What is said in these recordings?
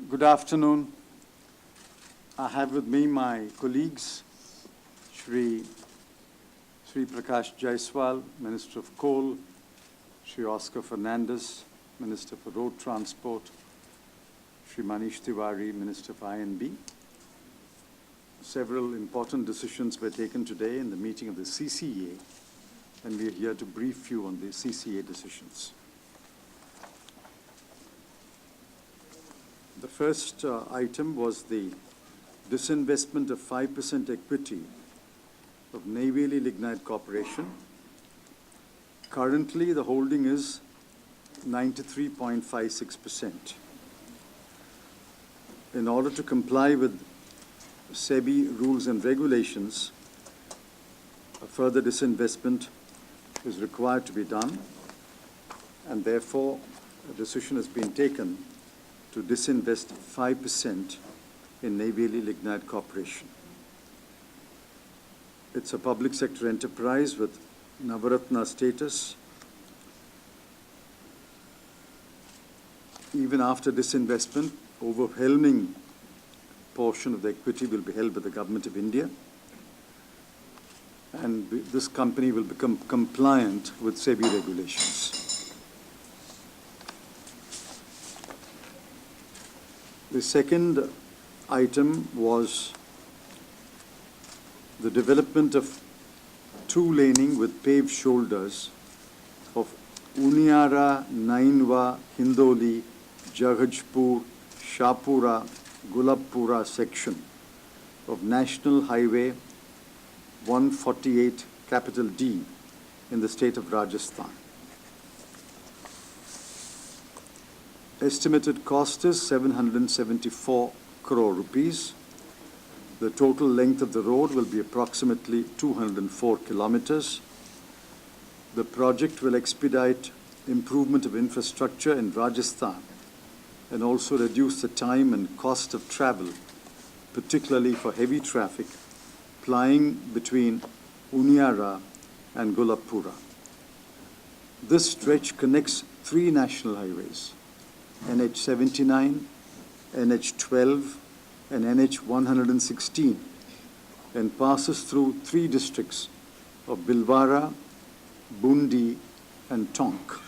Good afternoon. I have with me my colleagues, Shri Prakash Jaiswal, Minister of Coal, Shri Oscar Fernandez, Minister for Road Transport, Shri Manish Tiwari, Minister for INB. Several important decisions were taken today in the meeting of the CCA, and we are here to brief you on the CCA decisions. The first item was the disinvestment of 5% equity of Neyveli Lignite Corporation. Currently, the holding is 93.56%. In order to comply with SEBI rules and regulations, a further disinvestment is required to be done, and therefore a decision has been taken to disinvest 5% in Neyveli Lignite Corporation. It's a public sector enterprise with Navaratna status. Even after disinvestment, overwhelming portion of the equity will be held by the Government of India, and this company will become compliant with SEBI regulations. The second item was the development of two-laning with paved shoulders of Uniara, Nainwa, Hindoli, Jagajpur, Shahpura, Gulabpura section of National Highway 148 capital D in the state of Rajasthan. Estimated cost is 774 crore rupees. The total length of the road will be approximately 204 kilometers. The project will expedite improvement of infrastructure in Rajasthan and also reduce the time and cost of travel, particularly for heavy traffic plying between Uniara and Gulabpura. This stretch connects three national highways: NH 79, NH 12, and NH 116, and passes through three districts of Bhilwara, Bundi, and Tonk.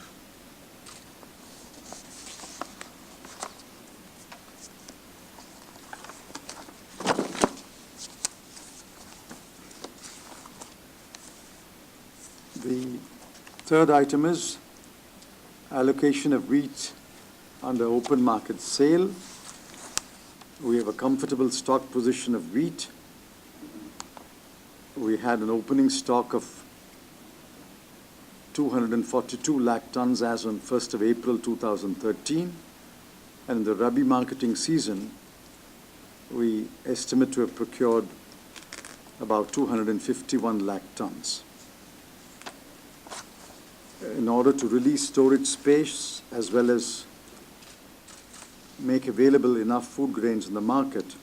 The third item is allocation of wheat under open market sale. We have a comfortable stock position of wheat. We had an opening stock of 242 lakh tons as on 1st of April 2013, and in the Rabi marketing season, we estimate to have procured about 251 lakh tons. In order to release storage space as well as make available enough food grains in the market,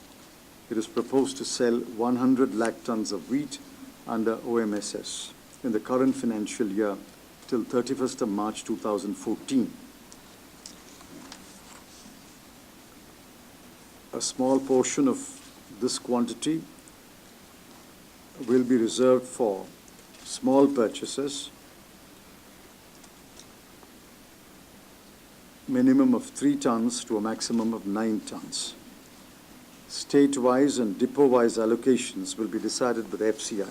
it is proposed to sell 100 lakh tons of wheat under OMSS in the current financial year till 31st of March 2014. A small portion of this quantity will be reserved for small purchases, minimum of 3 tons to a maximum of 9 tons. State-wise and depot-wise allocations will be decided by the FCI.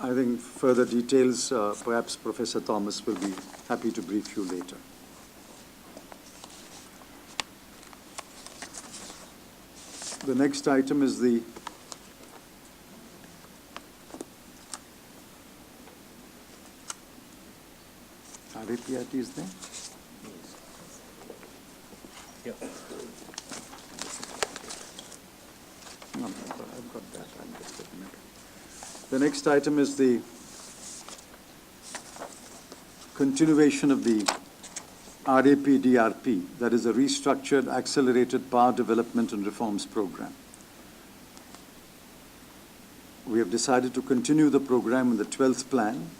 I think further details, perhaps Professor Thomas will be happy to brief you later. The next item is the RAPIT is there? Yeah. No, I've got that. I'm just looking at it. The next item is the continuation of the RAP-DRP, that is a Restructured Accelerated Power Development and Reforms Program. We have decided to continue the program in the 12th plan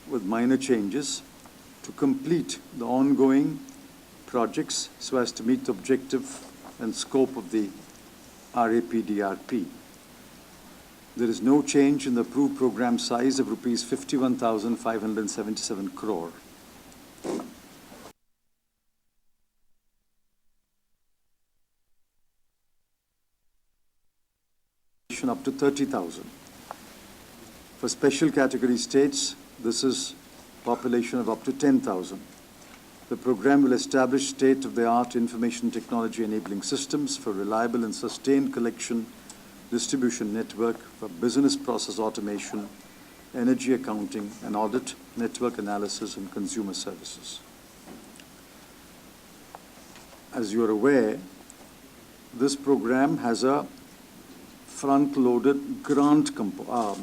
with minor changes to complete the ongoing projects so as to meet the objective and scope of the RAPDRP. There is no change in the approved program size of rupees 51,577 crore. Up to 30,000. For special category states, this is population of up to 10,000. The program will establish state-of-the-art information technology enabling systems for reliable and sustained collection distribution network for business process automation, energy accounting and audit, network analysis and consumer services. As you are aware, this program has a front-loaded grant component.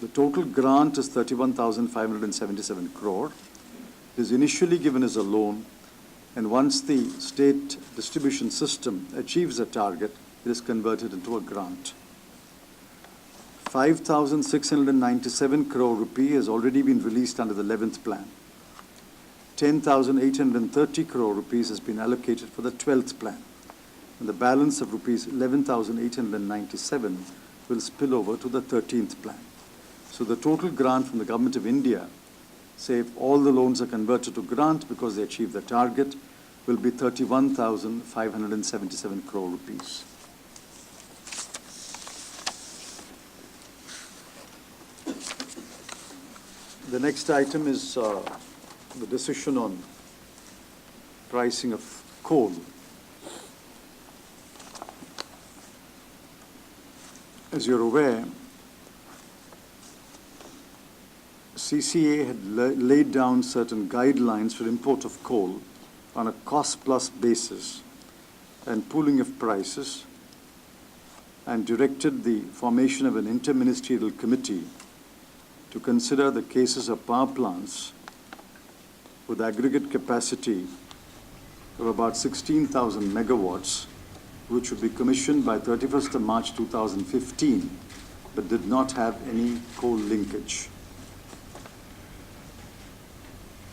The total grant is 31,577 crore. It is initially given as a loan, and once the state distribution system achieves a target, it is converted into a grant. 5,697 crore rupee has already been released under the 11th plan. 10,830 crore rupees has been allocated for the 12th plan. And the balance of rupees 11,897 will spill over to the 13th plan. So the total grant from the Government of India, say if all the loans are converted to grant because they achieve the target, will be 31,577 crore rupees. The next item is the decision on pricing of coal. As you're aware, CCA had laid down certain guidelines for import of coal on a cost-plus basis and pooling of prices, and directed the formation of an interministerial committee to consider the cases of power plants with aggregate capacity of about 16,000 megawatts, which would be commissioned by 31st of March 2015, but did not have any coal linkage.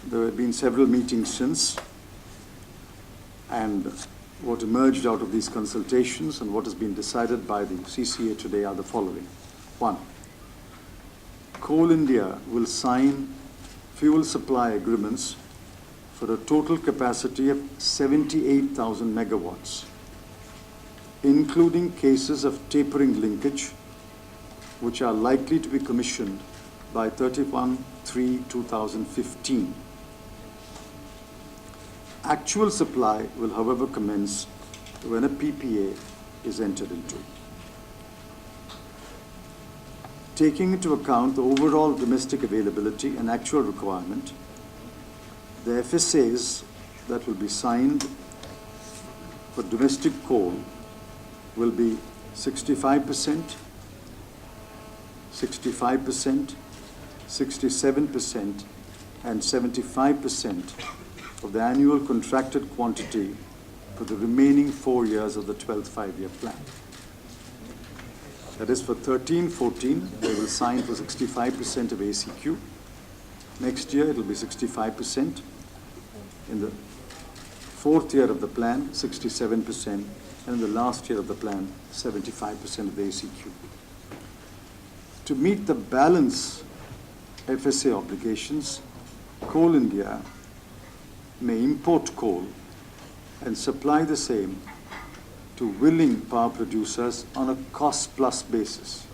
There have been several meetings since, and what emerged out of these consultations and what has been decided by the CCA today are the following. 1. Coal India will sign fuel supply agreements for a total capacity of 78,000 megawatts, including cases of tapering linkage, which are likely to be commissioned by 31/3/2015. Actual supply will, however, commence when a PPA is entered into. Taking into account the overall domestic availability and actual requirement, the FSAs that will be signed for domestic coal will be 65%, 65%, 67%, and 75% of the annual contracted quantity for the remaining 4 years of the 12th five-year plan. That is, for 13-14, they will sign for 65% of ACQ. Next year, it will be 65%. In the fourth year of the plan, 67%. And in the last year of the plan, 75% of the ACQ. To meet the balance FSA obligations, Coal India may import coal and supply the same to willing power producers on a cost-plus basis.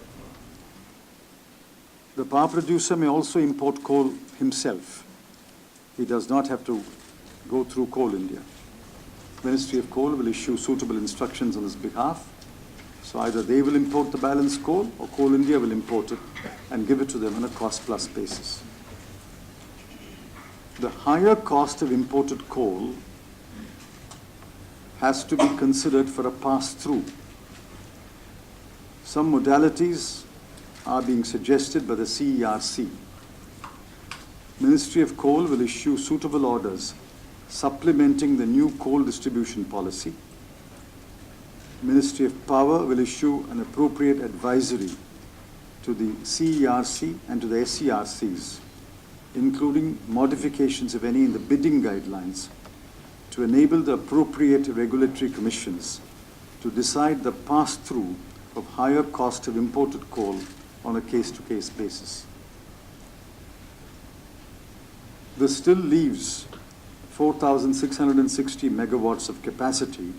The power producer may also import coal himself. He does not have to go through Coal India. Ministry of Coal will issue suitable instructions on his behalf. So either they will import the balance coal or Coal India will import it and give it to them on a cost-plus basis. The higher cost of imported coal has to be considered for a pass-through. Some modalities are being suggested by the CERC. Ministry of Coal will issue suitable orders supplementing the new coal distribution policy. Ministry of Power will issue an appropriate advisory to to the CERC and to the SERCs, including modifications, if any, in the bidding guidelines to enable the appropriate regulatory commissions to decide the pass-through of higher cost of imported coal on a case-to-case basis. This still leaves 4,660 megawatts of capacity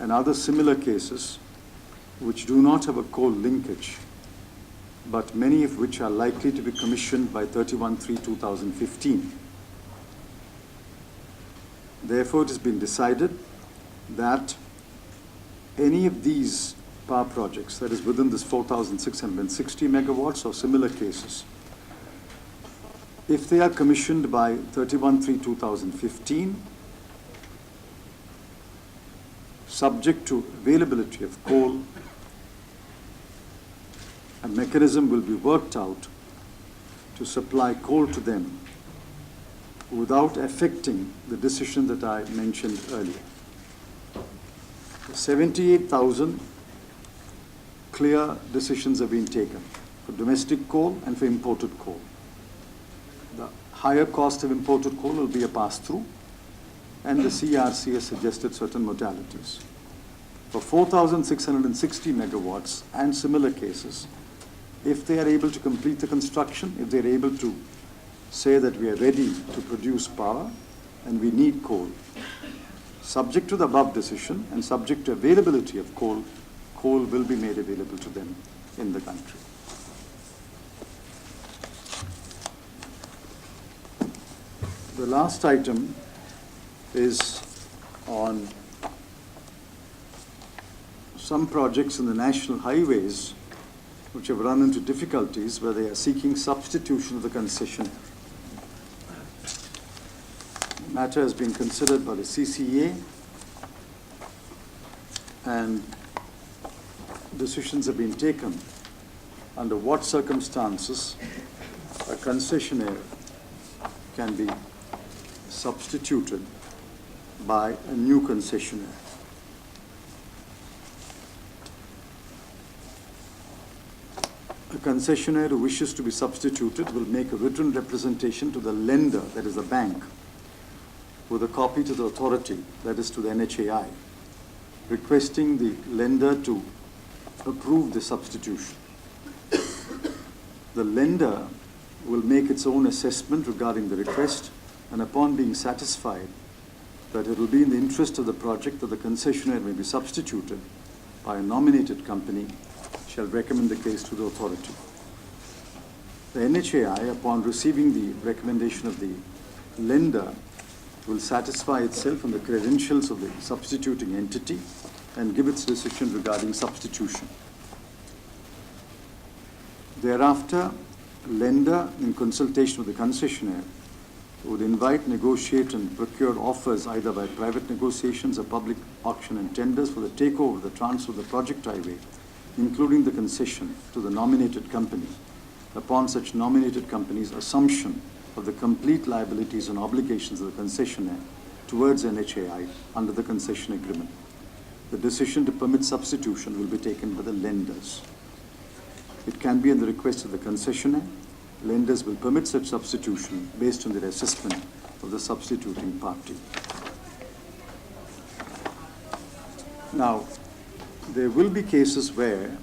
and other similar cases which do not have a coal linkage, but many of which are likely to be commissioned by 31/3/2015. Therefore, it has been decided that any of these power projects, that is within this 4,660 megawatts or similar cases, if they are commissioned by 31/3/2015, subject to availability of coal, a mechanism will be worked out to supply coal to them without affecting the decision that I mentioned earlier. 78,000 clear decisions have been taken for domestic coal and for imported coal. The higher cost of imported coal will be a pass-through, and the CERC has suggested certain modalities. For 4,660 megawatts and similar cases, if they are able to complete the construction, if they are able to say that we are ready to produce power and we need coal, subject to the above decision and subject to availability of coal, coal will be made available to them in the country. The last item is on some projects in the national highways which have run into difficulties where they are seeking substitution of the concession. The matter has been considered by the CCA, and decisions have been taken under what circumstances a concessionaire can be substituted by a new concessionaire. A concessionaire who wishes to be substituted will make a written representation to the lender, that is the bank, with a copy to the authority, that is to the NHAI, requesting the lender to approve the substitution. The lender will make its own assessment regarding the request, and upon being satisfied that it will be in the interest of the project that the concessionaire may be substituted by a nominated company, shall recommend the case to the authority. The NHAI, upon receiving the recommendation of the lender, will satisfy itself on the credentials of the substituting entity and give its decision regarding substitution. Thereafter, lender, in consultation with the concessionaire, would invite, negotiate, and procure offers either by private negotiations or public auction and tenders for the takeover, the transfer of the project highway, including the concession, to the nominated company, upon such nominated company's assumption of the complete liabilities and obligations of the concessionaire towards NHAI under the concession agreement. The decision to permit substitution will be taken by the lenders. It can be on the request of the concessionaire. Lenders will permit such substitution based on their assessment of the substituting party. Now, there will be cases where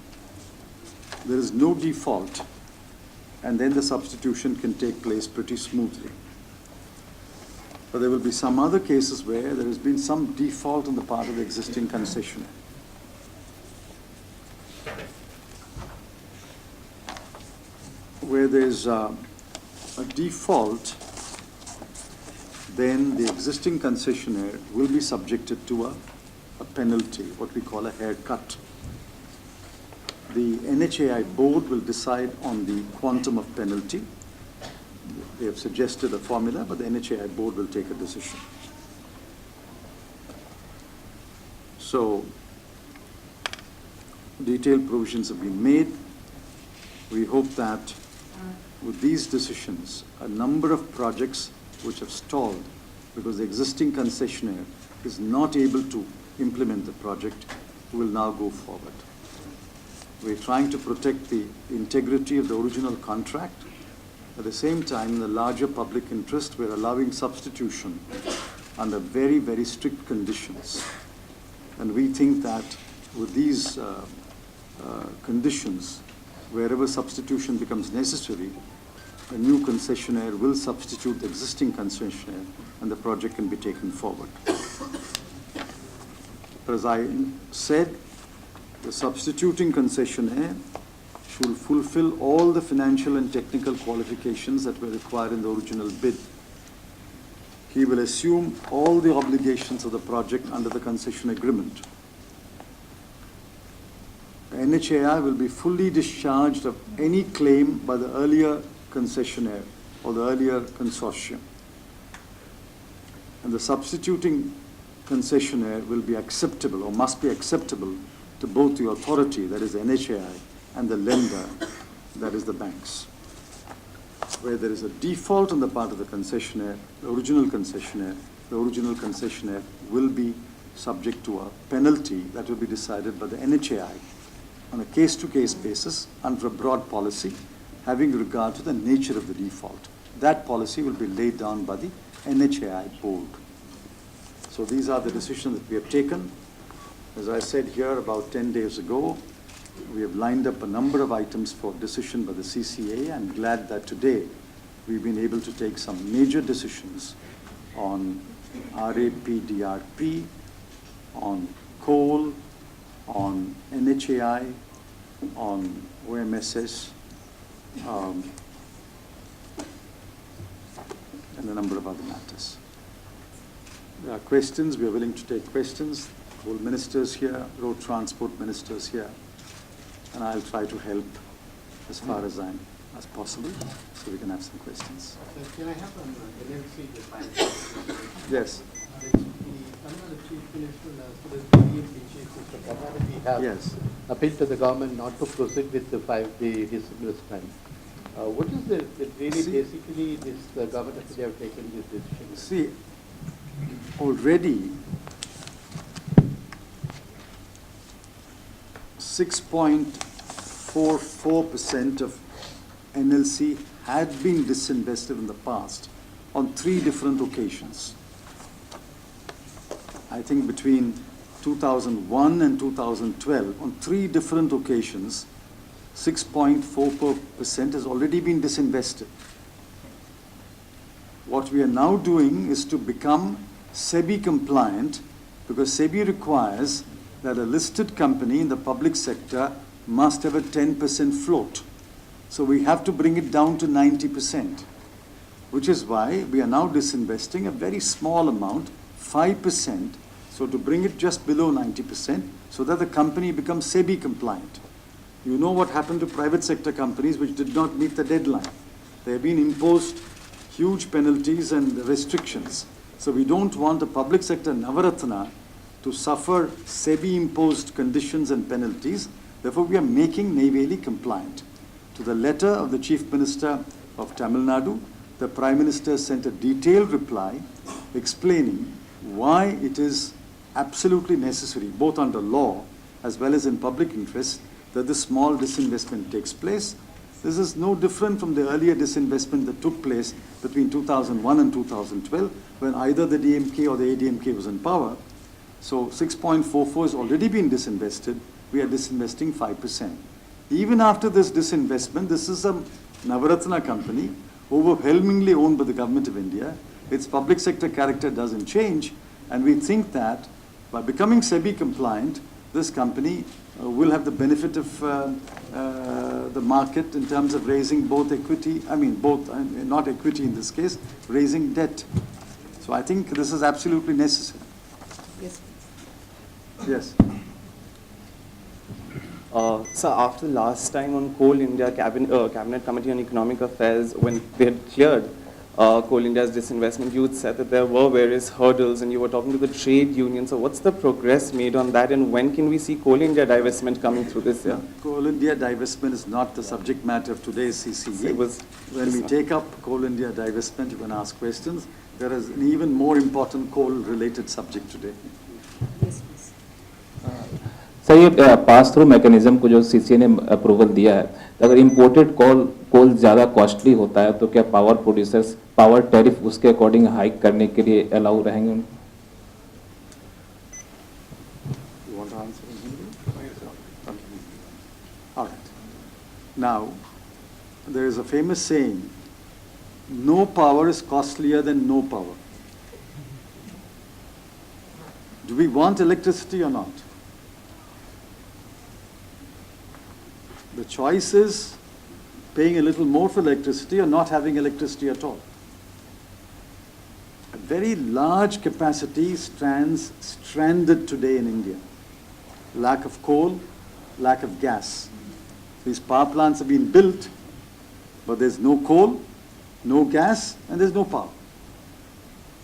there is no default, and then the substitution can take place pretty smoothly. But there will be some other cases where there has been some default on the part of the existing concessionaire. Where there's a default, then the existing concessionaire will be subjected to a penalty, what we call a haircut. The NHAI board will decide on the quantum of penalty. They have suggested a formula, but the NHAI board will take a decision. So, detailed provisions have been made. We hope that with these decisions, a number of projects which have stalled because the existing concessionaire is not able to implement the project will now go forward. We're trying to protect the integrity of the original contract. At the same time, in the larger public interest, we're allowing substitution under very, very strict conditions. And we think that with these conditions, wherever substitution becomes necessary, a new concessionaire will substitute the existing concessionaire and the project can be taken forward. As I said, the substituting concessionaire should fulfill all the financial and technical qualifications that were required in the original bid. He will assume all the obligations of the project under the concession agreement. NHAI will be fully discharged of any claim by the earlier concessionaire or the earlier consortium. And the substituting concessionaire will be acceptable or must be acceptable to both the authority, that is NHAI, and the lender, that is the banks. Where there is a default on the part of the concessionaire, the original concessionaire will be subject to a penalty that will be decided by the NHAI on a case-to-case basis under a broad policy having regard to the nature of the default. That policy will be laid down by the NHAI board. So these are the decisions that we have taken. As I said here about 10 days ago, we have lined up a number of items for decision by the CCA. I'm glad that today we've been able to take some major decisions on RAPDRP, on coal, on NHAI, on OMSS, and a number of other matters. There are questions. We are willing to take questions. All ministers here, road transport ministers here, and I'll try to help as far as possible, so we can have some questions. Can I have an NLC define? Yes. The Chief Minister, as well as the DMP Chief Minister, we have appealed to the government not to proceed with the 5-day stimulus plan. What is the really basically this government of India have taken this decision? See, already 6.44% of NLC had been disinvested in the past on 3 different occasions. I think between 2001 and 2012, on 3 different occasions, 6.44% has already been disinvested. What we are now doing is to become SEBI compliant, because SEBI requires that a listed company in the public sector must have a 10% float. So we have to bring it down to 90%, which is why we are now disinvesting a very small amount, 5%, so to bring it just below 90%, so that the company becomes SEBI compliant. You know what happened to private sector companies which did not meet the deadline. They have been imposed huge penalties and restrictions. So we don't want the public sector Navaratna to suffer SEBI-imposed conditions and penalties. Therefore, we are making Neyveli compliant. To the letter of the Chief Minister of Tamil Nadu, the Prime Minister sent a detailed reply explaining why it is absolutely necessary, both under law as well as in public interest, that the small disinvestment takes place. This is no different from the earlier disinvestment that took place between 2001 and 2012, when either the DMK or the ADMK was in power. So 6.44 has already been disinvested. We are disinvesting 5%. Even after this disinvestment, this is a Navaratna company, overwhelmingly owned by the government of India. Its public sector character doesn't change, and we think that by becoming SEBI compliant, this company will have the benefit of the market in terms of raising both equity, not equity in this case, raising debt. So I think this is absolutely necessary. Yes. Yes. So after the last time on Coal India Cabinet Committee on Economic Affairs, when they had cleared Coal India's disinvestment, you had said that there were various hurdles and you were talking to the trade union. So what's the progress made on that, and when can we see Coal India divestment coming through this year? Coal India divestment is not the subject matter of today's CCA. When we take up Coal India divestment, you can ask questions. There is an even more important coal-related subject today. Yes, please. Sir ये pass through mechanism को जो CCA ने approval दिया है, तो अगर imported कोल ज़्यादा costly होता है तो क्या पावर प्रोड्यूसर्स पावर टैरिफ उसके अकॉर्डिंग हाइक करने के लिए अलाउ रहेंगे उनको? You want to answer in Hindi? Okay. All right. Now, there is a famous saying, no power is costlier than no power. Do we want electricity or not? The choice is paying a little more for electricity or not having electricity at all. A very large capacity stands stranded today in India. Lack of coal, lack of gas. These power plants have been built, but there's no coal, no gas, and there's no power.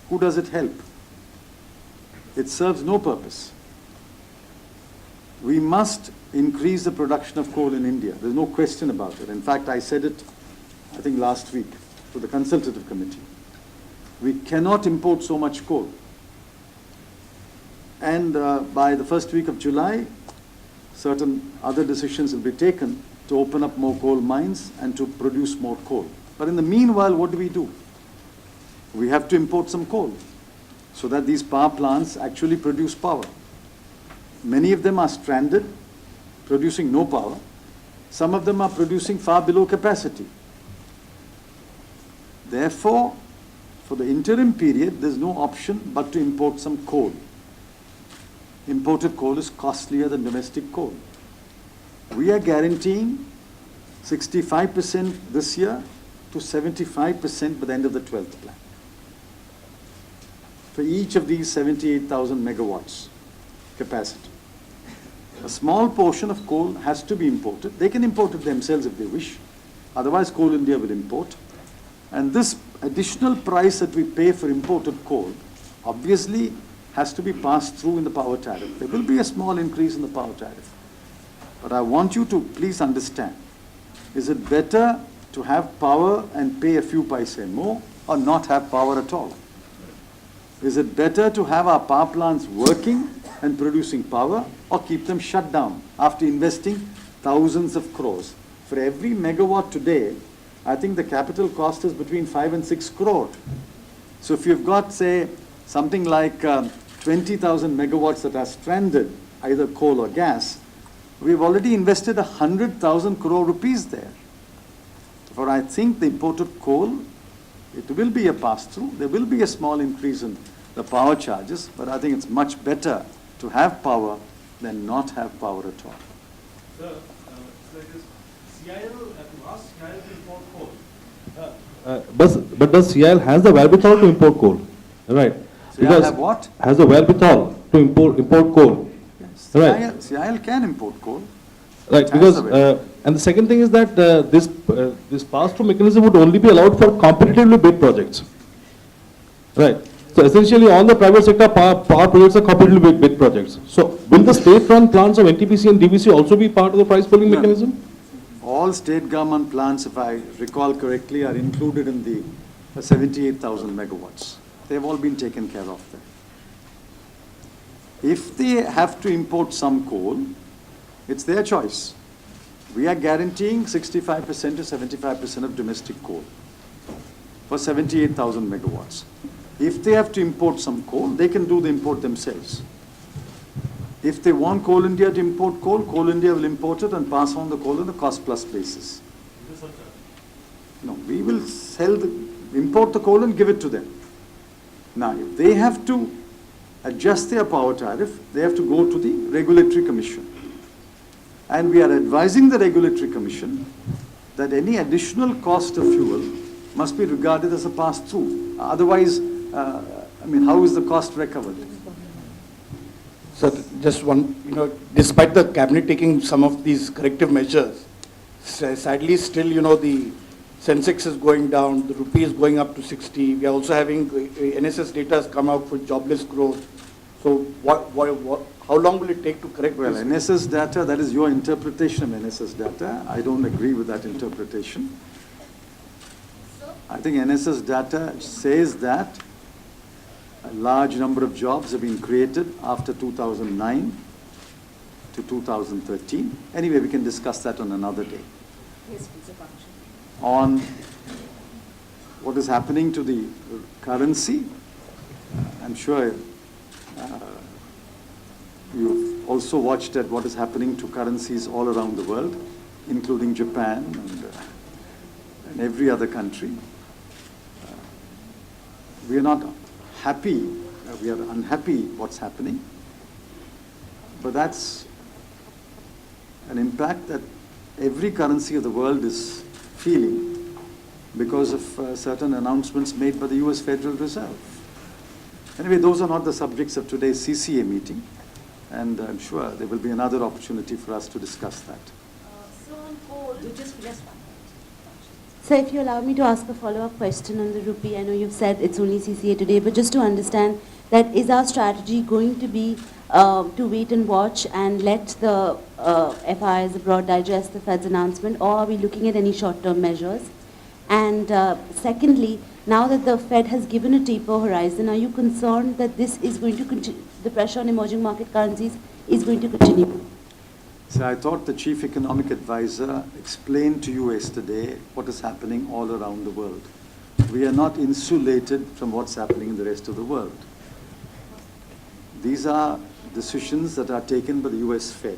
Who does it help? It serves no purpose. We must increase the production of coal in India. There's no question about it. In fact, I said it, I think last week, to the consultative committee. We cannot import so much coal. And by the first week of July, certain other decisions will be taken to open up more coal mines and to produce more coal. But in the meanwhile, what do? We have to import some coal so that these power plants actually produce power. Many of them are stranded, producing no power. Some of them are producing far below capacity. Therefore, for the interim period, there's no option but to import some coal. Imported coal is costlier than domestic coal. We are guaranteeing 65% this year to 75% by the end of the 12th plan. For each of these 78,000 megawatts capacity. A small portion of coal has to be imported. They can import it themselves if they wish. Otherwise, Coal India will import. And this additional price that we pay for imported coal obviously has to be passed through in the power tariff. There will be a small increase in the power tariff. But I want you to please understand, is it better to have power and pay a few paise more or not have power at all? Is it better to have our power plants working and producing power or keep them shut down after investing thousands of crores? For every megawatt today, I think the capital cost is between 5 and 6 crore. So if you've got, say, something like 20,000 megawatts that are stranded, either coal or gas, we've already invested 100,000 crore rupees there. For I think the imported coal, it will be a pass-through. There will be a small increase in the power charges, but I think it's much better to have power than not have power at all. Sir, like this, CIL, last CIL to import coal. But does CIL has the wherewithal to import coal? Right. CIL have what? Has the wherewithal to import coal. Yes. Right. CIL can import coal. Right, It has because, the way. and the second thing is that this pass-through mechanism would only be allowed for competitively bid projects. Right. So essentially all the private sector power projects are competitively bid projects. So will the state-run plants of NTPC and DVC also be part of the price pooling No. mechanism? All state government plants, if I recall correctly, are included in the 78,000 megawatts. They've all been taken care of there. If they have to import some coal, it's their choice. We are guaranteeing 65% to 75% of domestic coal for 78,000 megawatts. If they have to import some coal, they can do the import themselves. If they want Coal India to import coal, Coal India will import it and pass on the coal on a cost-plus basis. No, we will import the coal and give it to them. Now, if they have to adjust their power tariff, they have to go to the Regulatory Commission. And we are advising the Regulatory Commission that any additional cost of fuel must be regarded as a pass-through. Otherwise, how is the cost recovered? So just one, despite the cabinet taking some of these corrective measures, sadly still, the Sensex is going down, the rupee is going up to 60. We are also having NSS data has come out for jobless growth. So how long will it take to correct Well, this? NSS data, that is your interpretation of NSS data. I don't agree with that interpretation. I think NSS data says that a large number of jobs have been created after 2009. to 2013. Anyway, we can discuss that on another day. Yes, please, Akansha. On what is happening to the currency, I'm sure you've also watched at what is happening to currencies all around the world, including Japan and every other country. We are not happy, we are unhappy what's happening, but that's an impact that every currency of the world is feeling because of certain announcements made by the US Federal Reserve. Anyway, those are not the subjects of today's CCA meeting, and I'm sure there will be another opportunity for us to discuss that. So on coal, just one. So if you allow me to ask a follow-up question on the rupee, I know you've said it's only CCA today, but just to understand that is our strategy going to be to wait and watch and let the FIs abroad digest the Fed's announcement, or are we looking at any short-term measures? And secondly, now that the Fed has given a taper horizon, are you concerned that this is going to continue, the pressure on emerging market currencies is going to continue? So I thought the chief economic advisor explained to you yesterday what is happening all around the world. We are not insulated from what's happening in the rest of the world. These are decisions that are taken by the US Fed.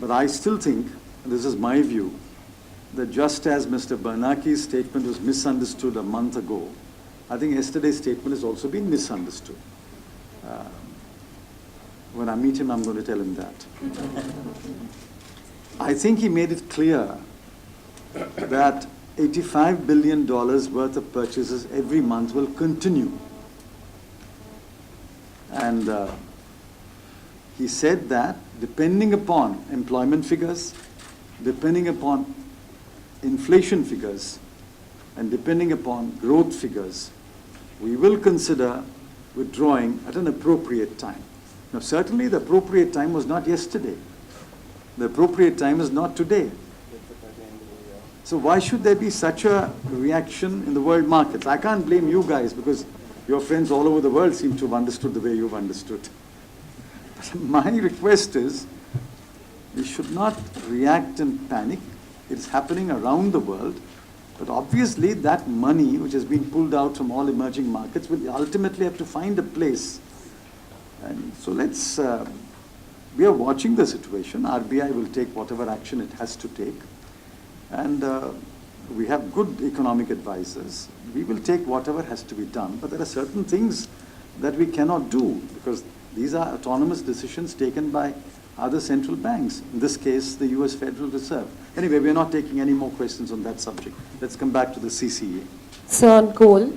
But I still think, and this is my view, that just as Mr. Bernanke's statement was misunderstood a month ago, I think yesterday's statement has also been misunderstood. When I meet him, I'm going to tell him that. I think he made it clear that $85 billion worth of purchases every month will continue. And he said that depending upon employment figures, depending upon inflation figures, and depending upon growth figures, we will consider withdrawing at an appropriate time. Now, certainly the appropriate time was not yesterday. The appropriate time is not today. So why should there be such a reaction in the world markets? I can't blame you guys because your friends all over the world seem to have understood the way you've understood. But my request is we should not react and panic. It's happening around the world. But obviously that money which has been pulled out from all emerging markets will ultimately have to find a place. And so we are watching the situation. RBI will take whatever action it has to take. And we have good economic advisors. We will take whatever has to be done. But there are certain things that we cannot do because these are autonomous decisions taken by other central banks, in this case, the US Federal Reserve. Anyway, we are not taking any more questions on that subject. Let's come back to the CCA. So on coal,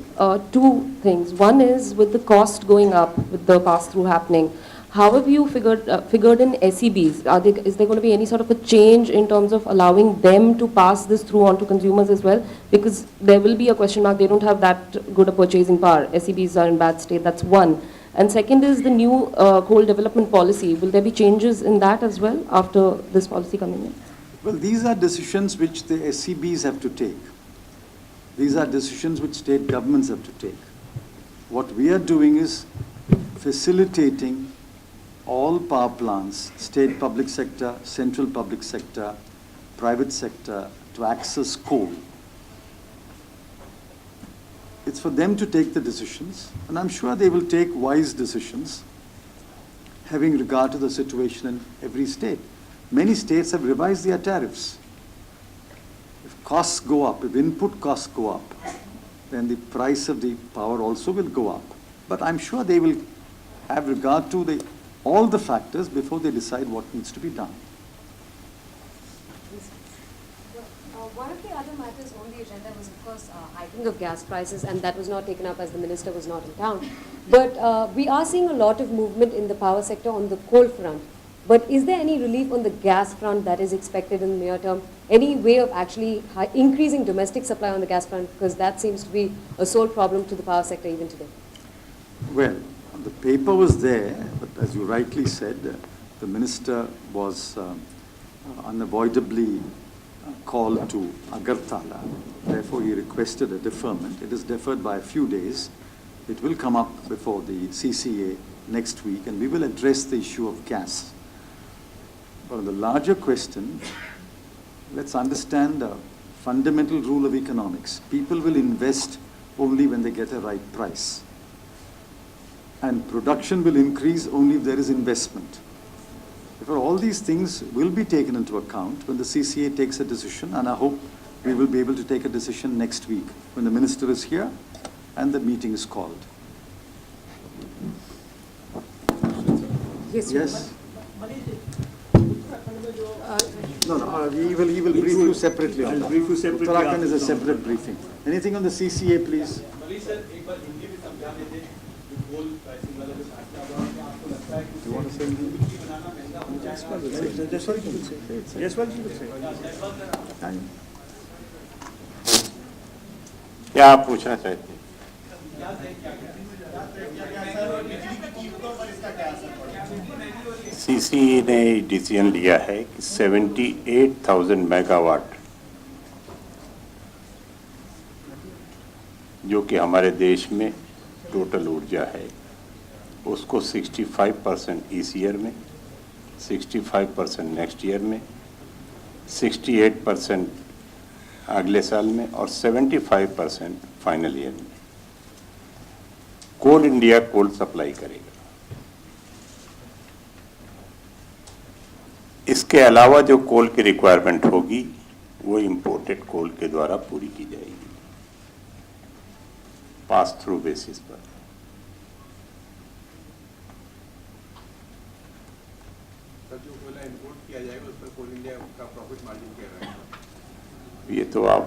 two things. One is with the cost going up, with the pass-through happening, how have you figured in SEBs? Is there going to be any sort of a change in terms of allowing them to pass this through on to consumers as well? Because there will be a question mark, they don't have that good a purchasing power. SEBs are in bad state, that's one. And second is the new coal development policy. Will there be changes in that as well after this policy coming in? Well, these are decisions which the SEBs have to take. These are decisions which state governments have to take. What we are doing is facilitating all power plants, state public sector, central public sector, private sector, to access coal. It's for them to take the decisions, and I'm sure they will take wise decisions, having regard to the situation in every state. Many states have revised their tariffs. If costs go up, if input costs go up, then the price of the power also will go up. But I'm sure they will have regard to all the factors before they decide what needs to be done. One of the other matters on the agenda was, of course, hiking of gas prices, and that was not taken up as the minister was not in town. But we are seeing a lot of movement in the power sector on the coal front. But is there any relief on the gas front that is expected in the near term? Any way of actually increasing domestic supply on the gas front? Because that seems to be a sole problem to the power sector even today. Well, the paper was there, but as you rightly said, the minister was unavoidably called to Agartala. Therefore, he requested a deferment. It is deferred by a few days. It will come up before the CCA next week, and we will address the issue of gas. For the larger question, let's understand the fundamental rule of economics. People will invest only when they get a right price. And production will increase only if there is investment. Therefore, all these things will be taken into account when the CCA takes a decision, and I hope we will be able to take a decision next week when the minister is here and the meeting is called. Yes. Yes? No, he will brief you separately. I'll brief you separately. Uttarakhand is a separate briefing. Anything on the CCA, please? You want to say anything? क्या आप पूछना चाहते हैं? CC ने decision लिया है कि 78,000 megawatt जो कि हमारे देश में टोटल ऊर्जा है उसको 65% इस ईयर में, 65% नेक्स्ट ईयर में, 68% अगले साल में और 75% फाइनल ईयर में कोल इंडिया कोल सप्लाई करेगा। इसके अलावा जो कोल की रिक्वायरमेंट होगी वो इंपोर्टेड कोल के द्वारा पूरी की जाएगी पास थ्रू बेसिस पर। जो कोयला इंपोर्ट किया जाएगा उस पर कोल इंडिया का प्रॉफिट मार्जिन क्या रहेगा? ये तो आप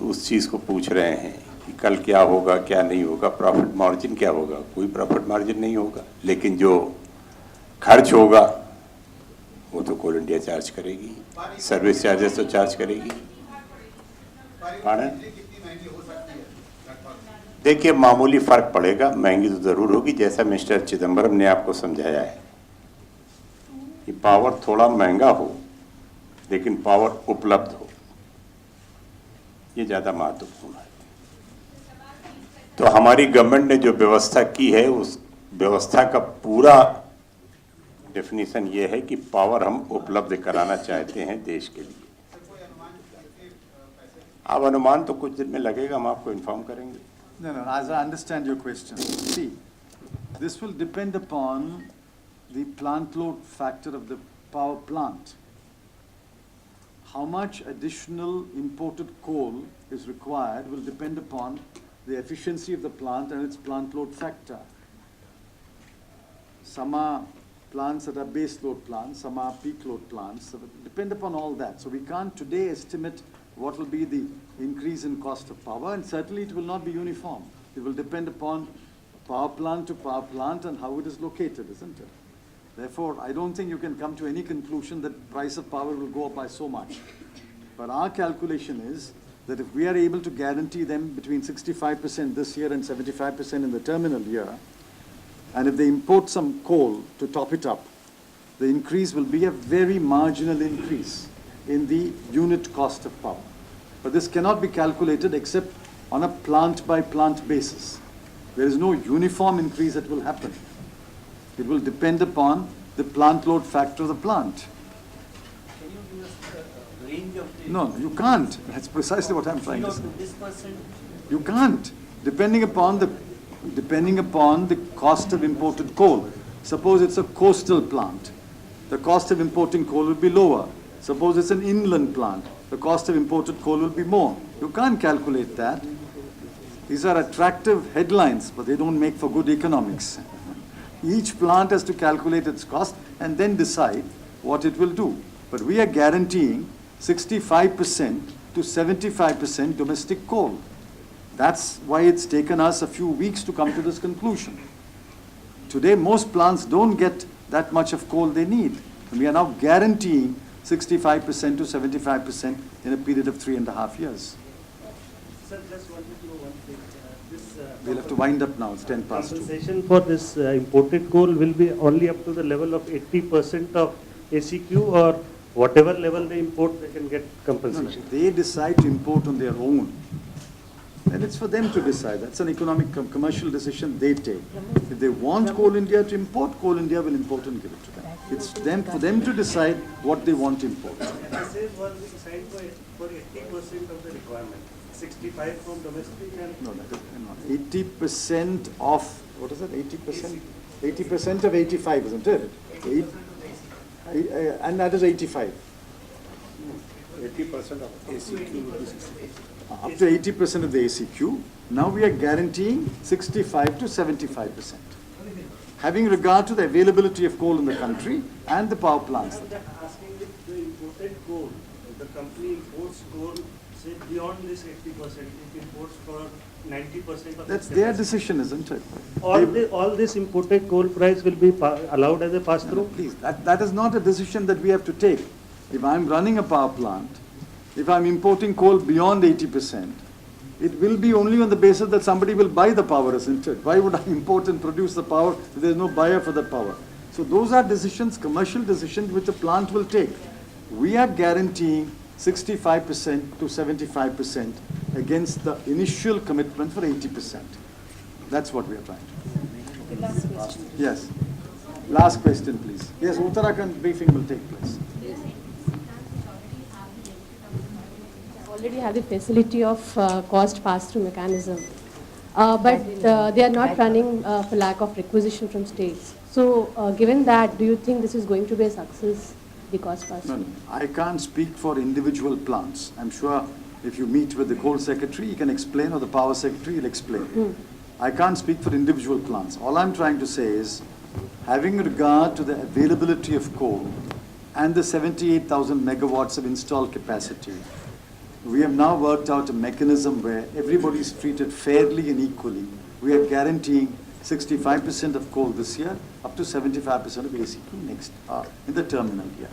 उस चीज़ को पूछ रहे हैं कि कल क्या होगा क्या नहीं होगा, प्रॉफिट मार्जिन क्या होगा। कोई प्रॉफिट मार्जिन नहीं होगा, लेकिन जो खर्च होगा वो तो कोल इंडिया चार्ज करेगी, सर्विस चार्जेस तो चार्ज करेगी। देखिए मामूली फर्क पड़ेगा, महंगी तो जरूर होगी। जैसा मिस्टर चिदम्बरम ने आपको समझाया है कि पावर थोड़ा महंगा हो लेकिन पावर उपलब्ध हो, ये ज़्यादा महत्वपूर्ण है। तो हमारी गवर्नमेंट ने जो व्यवस्था की है उस व्यवस्था का पूरा डेफिनेशन ये है कि पावर हम उपलब्ध कराना चाहते हैं देश के लिए। अब अनुमान तो कुछ दिन में लगेगा, हम आपको इन्फॉर्म करेंगे। No, as I understand your question, see, this will depend upon the plant load factor of the power plant. How much additional imported coal is required will depend upon the efficiency of the plant and its plant load factor. Some are plants that are base load plants, some are peak load plants, so it depend upon all that. So we can't today estimate what will be the increase in cost of power, and certainly it will not be uniform. It will depend upon power plant to power plant and how it is located, isn't it? Therefore, I don't think you can come to any conclusion that price of power will go up by so much. But our calculation is that if we are able to guarantee them between 65% this year and 75% in the terminal year, and if they import some coal to top it up, the increase will be a very marginal increase in the unit cost of power. But this cannot be calculated except on a plant-by-plant basis. There is no uniform increase that will happen. It will depend upon the plant load factor of the plant. Can you give us the range of the... No, you can't. That's precisely what I'm trying to say. This percent? You can't. Depending upon the cost of imported coal. Suppose it's a coastal plant. The cost of importing coal will be lower. Suppose it's an inland plant. The cost of imported coal will be more. You can't calculate that. These are attractive headlines, but they don't make for good economics. Each plant has to calculate its cost and then decide what it will do. But we are guaranteeing 65% to 75% domestic coal. That's why it's taken us a few weeks to come to this conclusion. Today, most plants don't get that much of coal they need. And we are now guaranteeing 65% to 75% in a period of 3.5 years. Sir, just wanted to know one thing. We'll have to wind up now, it's 10 past 2. Compensation for this imported coal will be only up to the level of 80% of ACQ, or whatever level they import, they can get compensation? No, they decide to import on their own. And it's for them to decide. That's an economic commercial decision they take. If they want Coal India to import, Coal India will import and give it to them. It's for them to decide what they want to import. SAs were being signed for 80% of the requirement, 65 from domestic and. No, that is 80% of, what is it, 80%? 80% of 85, isn't it? And that is 85. 80% of ACQ. Up to 80% of the ACQ. Now we are guaranteeing 65 to 75%. Having regard to the availability of coal in the country and the power plants. I'm asking if the imported coal, the company imports coal, say beyond this 80%, it imports for 90% of. That's their decision, isn't it? All this imported coal price will be allowed as a pass-through? Please, that is not a decision that we have to take. If I'm running a power plant, if I'm importing coal beyond 80%, it will be only on the basis that somebody will buy the power, isn't it? Why would I import and produce the power if there's no buyer for the power? So those are decisions, commercial decisions, which the plant will take. We are guaranteeing 65% to 75% against the initial commitment for 80%. That's what we are trying to do. Last question. Yes. Last question, please. Yes, Uttarakhand briefing will take place. Already have the facility of cost pass-through mechanism, but they are not running for lack of requisition from states. So given that, do you think this is going to be a success, the cost pass-through? No, I can't speak for individual plants. I'm sure if you meet with the coal secretary, he can explain, or the power secretary, he'll explain. I can't speak for individual plants. All I'm trying to say is, having regard to the availability of coal and the 78,000 megawatts of installed capacity, we have now worked out a mechanism where everybody is treated fairly and equally. We are guaranteeing 65% of coal this year, up to 75% of ACQ next, in the terminal year.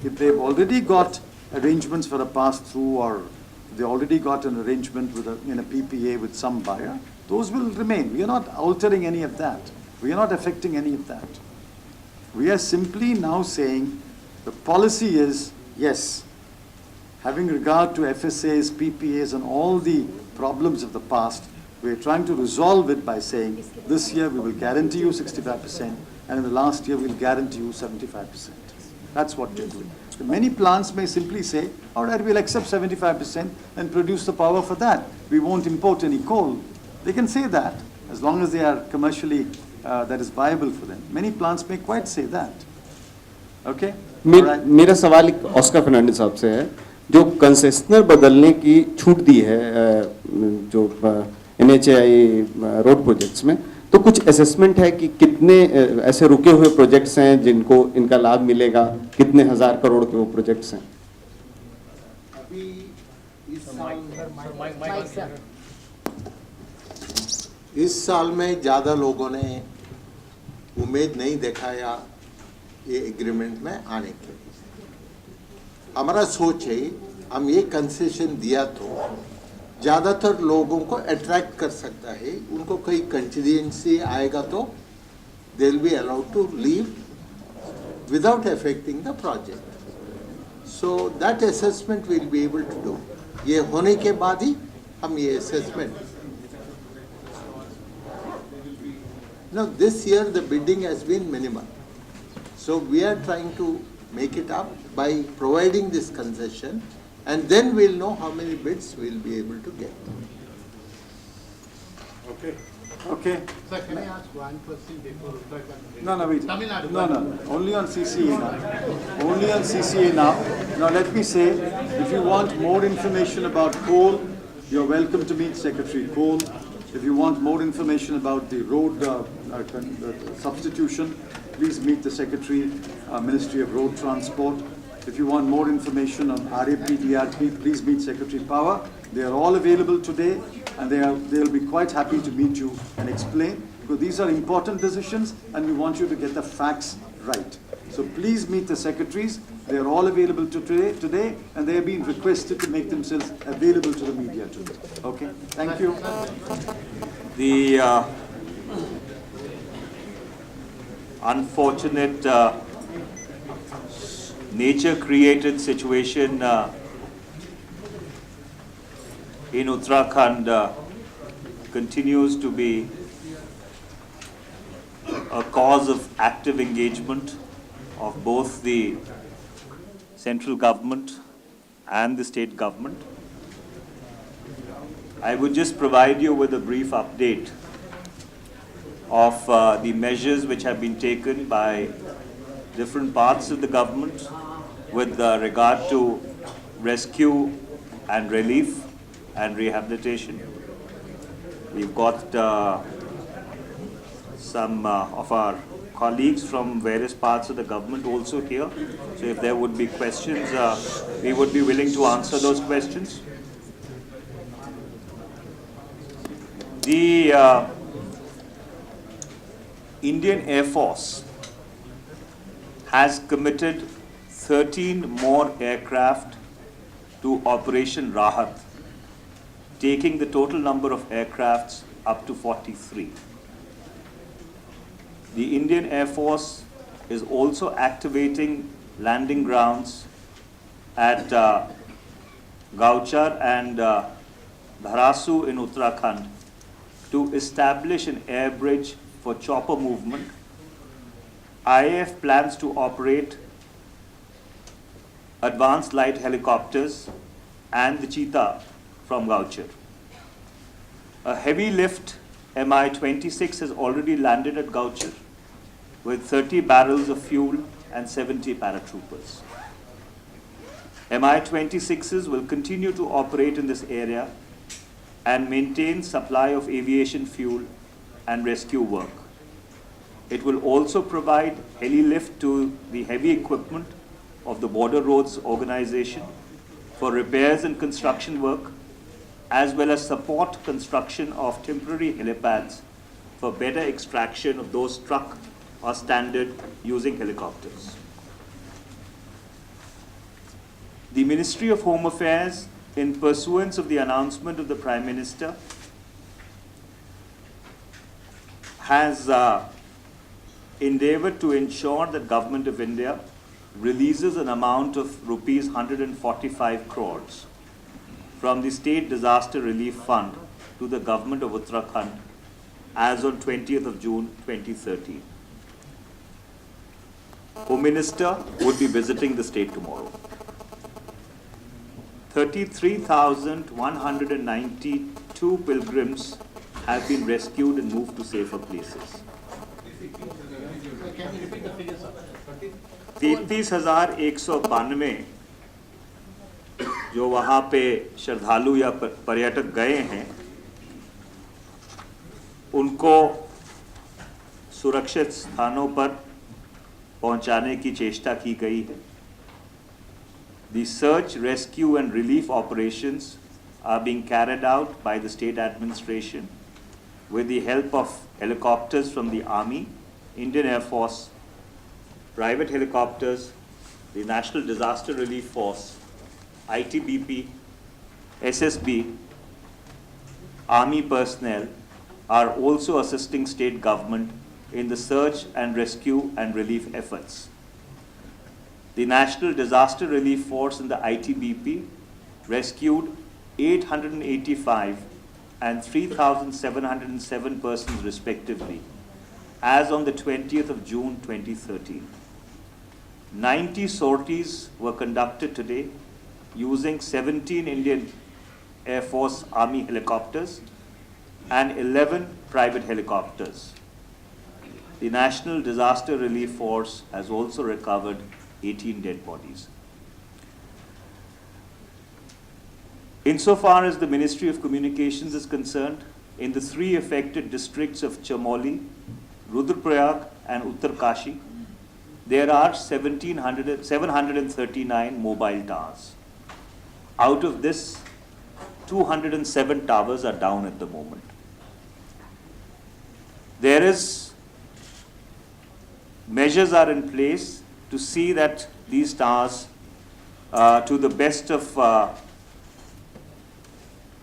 If they've already got arrangements for a pass-through, or they already got an arrangement with in a PPA with some buyer, those will remain. We are not altering any of that. We are not affecting any of that. We are simply now saying the policy is, yes, having regard to FSAs, PPAs, and all the problems of the past, we're trying to resolve it by saying, this year we will guarantee you 65%, and in the last year we'll guarantee you 75%. That's what we're doing. So many plants may simply say, all right, we'll accept 75% and produce the power for that. We won't import any coal. They can say that, as long as they are commercially, that is viable for them. Many plants may quite say that. Okay? मेरा सवाल एक Oscar Fernandes साहब से है, जो concessionaire बदलने की छूट दी है जो NHAI रोड प्रोजेक्ट्स में, तो कुछ असेसमेंट है कि कितने ऐसे रुके हुए प्रोजेक्ट्स हैं जिनको इनका लाभ मिलेगा, कितने हजार करोड़ के वो प्रोजेक्ट्स हैं? अभी इस साल में ज़्यादा लोगों ने उम्मीद नहीं दिखाया ये एग्रीमेंट में आने के लिए। हमारा सोच है, हम ये कंसेशन दिया तो ज़्यादातर लोगों को अट्रैक्ट कर सकता है, उनको कोई कंटिजेंसी आएगा तो they will be allowed to leave without affecting the project. So that assessment will be able to do. ये होने के बाद ही हम ये assessment. Now this year the bidding has been minimal. So we are trying to make it up by providing this concession, and then we'll know how many bids we'll be able to get. Okay. Okay. Sir, can I ask one question before Uttarakhand? No, wait. Tamil Nadu. No. Only on CCA now. Only on CCA now. Now let me say, if you want more information about coal, you're welcome to meet Secretary Coal. If you want more information about the road substitution, please meet the Secretary, Ministry of Road Transport. If you want more information on RAP, DRP, please meet Secretary Power. They are all available today, and they'll be quite happy to meet you and explain, because these are important decisions and we want you to get the facts right. So please meet the secretaries. They are all available today, and they have been requested to make themselves available to the media today. Okay, thank you. The unfortunate nature-created situation in Uttarakhand continues to be a cause of active engagement of both the central government and the state government. I would just provide you with a brief update of the measures which have been taken by different parts of the government with regard to rescue and relief and rehabilitation. We've got some of our colleagues from various parts of the government also here. So if there would be questions, we would be willing to answer those questions. The Indian Air Force has committed 13 more aircraft to Operation Rahat, taking the total number of aircrafts up to 43. The Indian Air Force is also activating landing grounds at Gauchar and Dharasu in Uttarakhand to establish an air bridge for chopper movement. IAF plans to operate advanced light helicopters and the Cheetah from Gauchar. A heavy lift Mi-26 has already landed at Gauchar with 30 barrels of fuel and 70 paratroopers. Mi-26s will continue to operate in this area and maintain supply of aviation fuel and rescue work. It will also provide heli lift to the heavy equipment of the Border Roads Organization for repairs and construction work, as well as support construction of temporary helipads for better extraction of those struck or stranded using helicopters. The Ministry of Home Affairs, in pursuance of the announcement of the Prime Minister, has endeavored to ensure that Government of India releases an amount of rupees 145 crores from the State Disaster Relief Fund to the Government of Uttarakhand as on 20th of June 2013. Home Minister would be visiting the state tomorrow. 33,192 pilgrims have been rescued and moved to safer places. 33,192 जो वहाँ पे श्रद्धालु या पर्यटक गए हैं, उनको सुरक्षित स्थानों पर पहुँचाने की चेष्टा की गई है. The search, rescue and relief operations are being carried out by the state administration with the help of helicopters from the Army, Indian Air Force, private helicopters, the National Disaster Relief Force, ITBP, SSB, Army personnel are also assisting state government in the search and rescue and relief efforts. The National Disaster Relief Force and the ITBP rescued 885 and 3,707 persons respectively as on the 20th of June 2013. 90 sorties were conducted today using 17 Indian Air Force Army helicopters and 11 private helicopters. The National Disaster Relief Force has also recovered 18 dead bodies. Insofar as the Ministry of Communications is concerned, in the 3 affected districts of Chamoli, Rudraprayag and Uttarkashi, there are 739 mobile towers. Out of this, 207 towers are down at the moment. Measures are in place to see that these towers, to the best of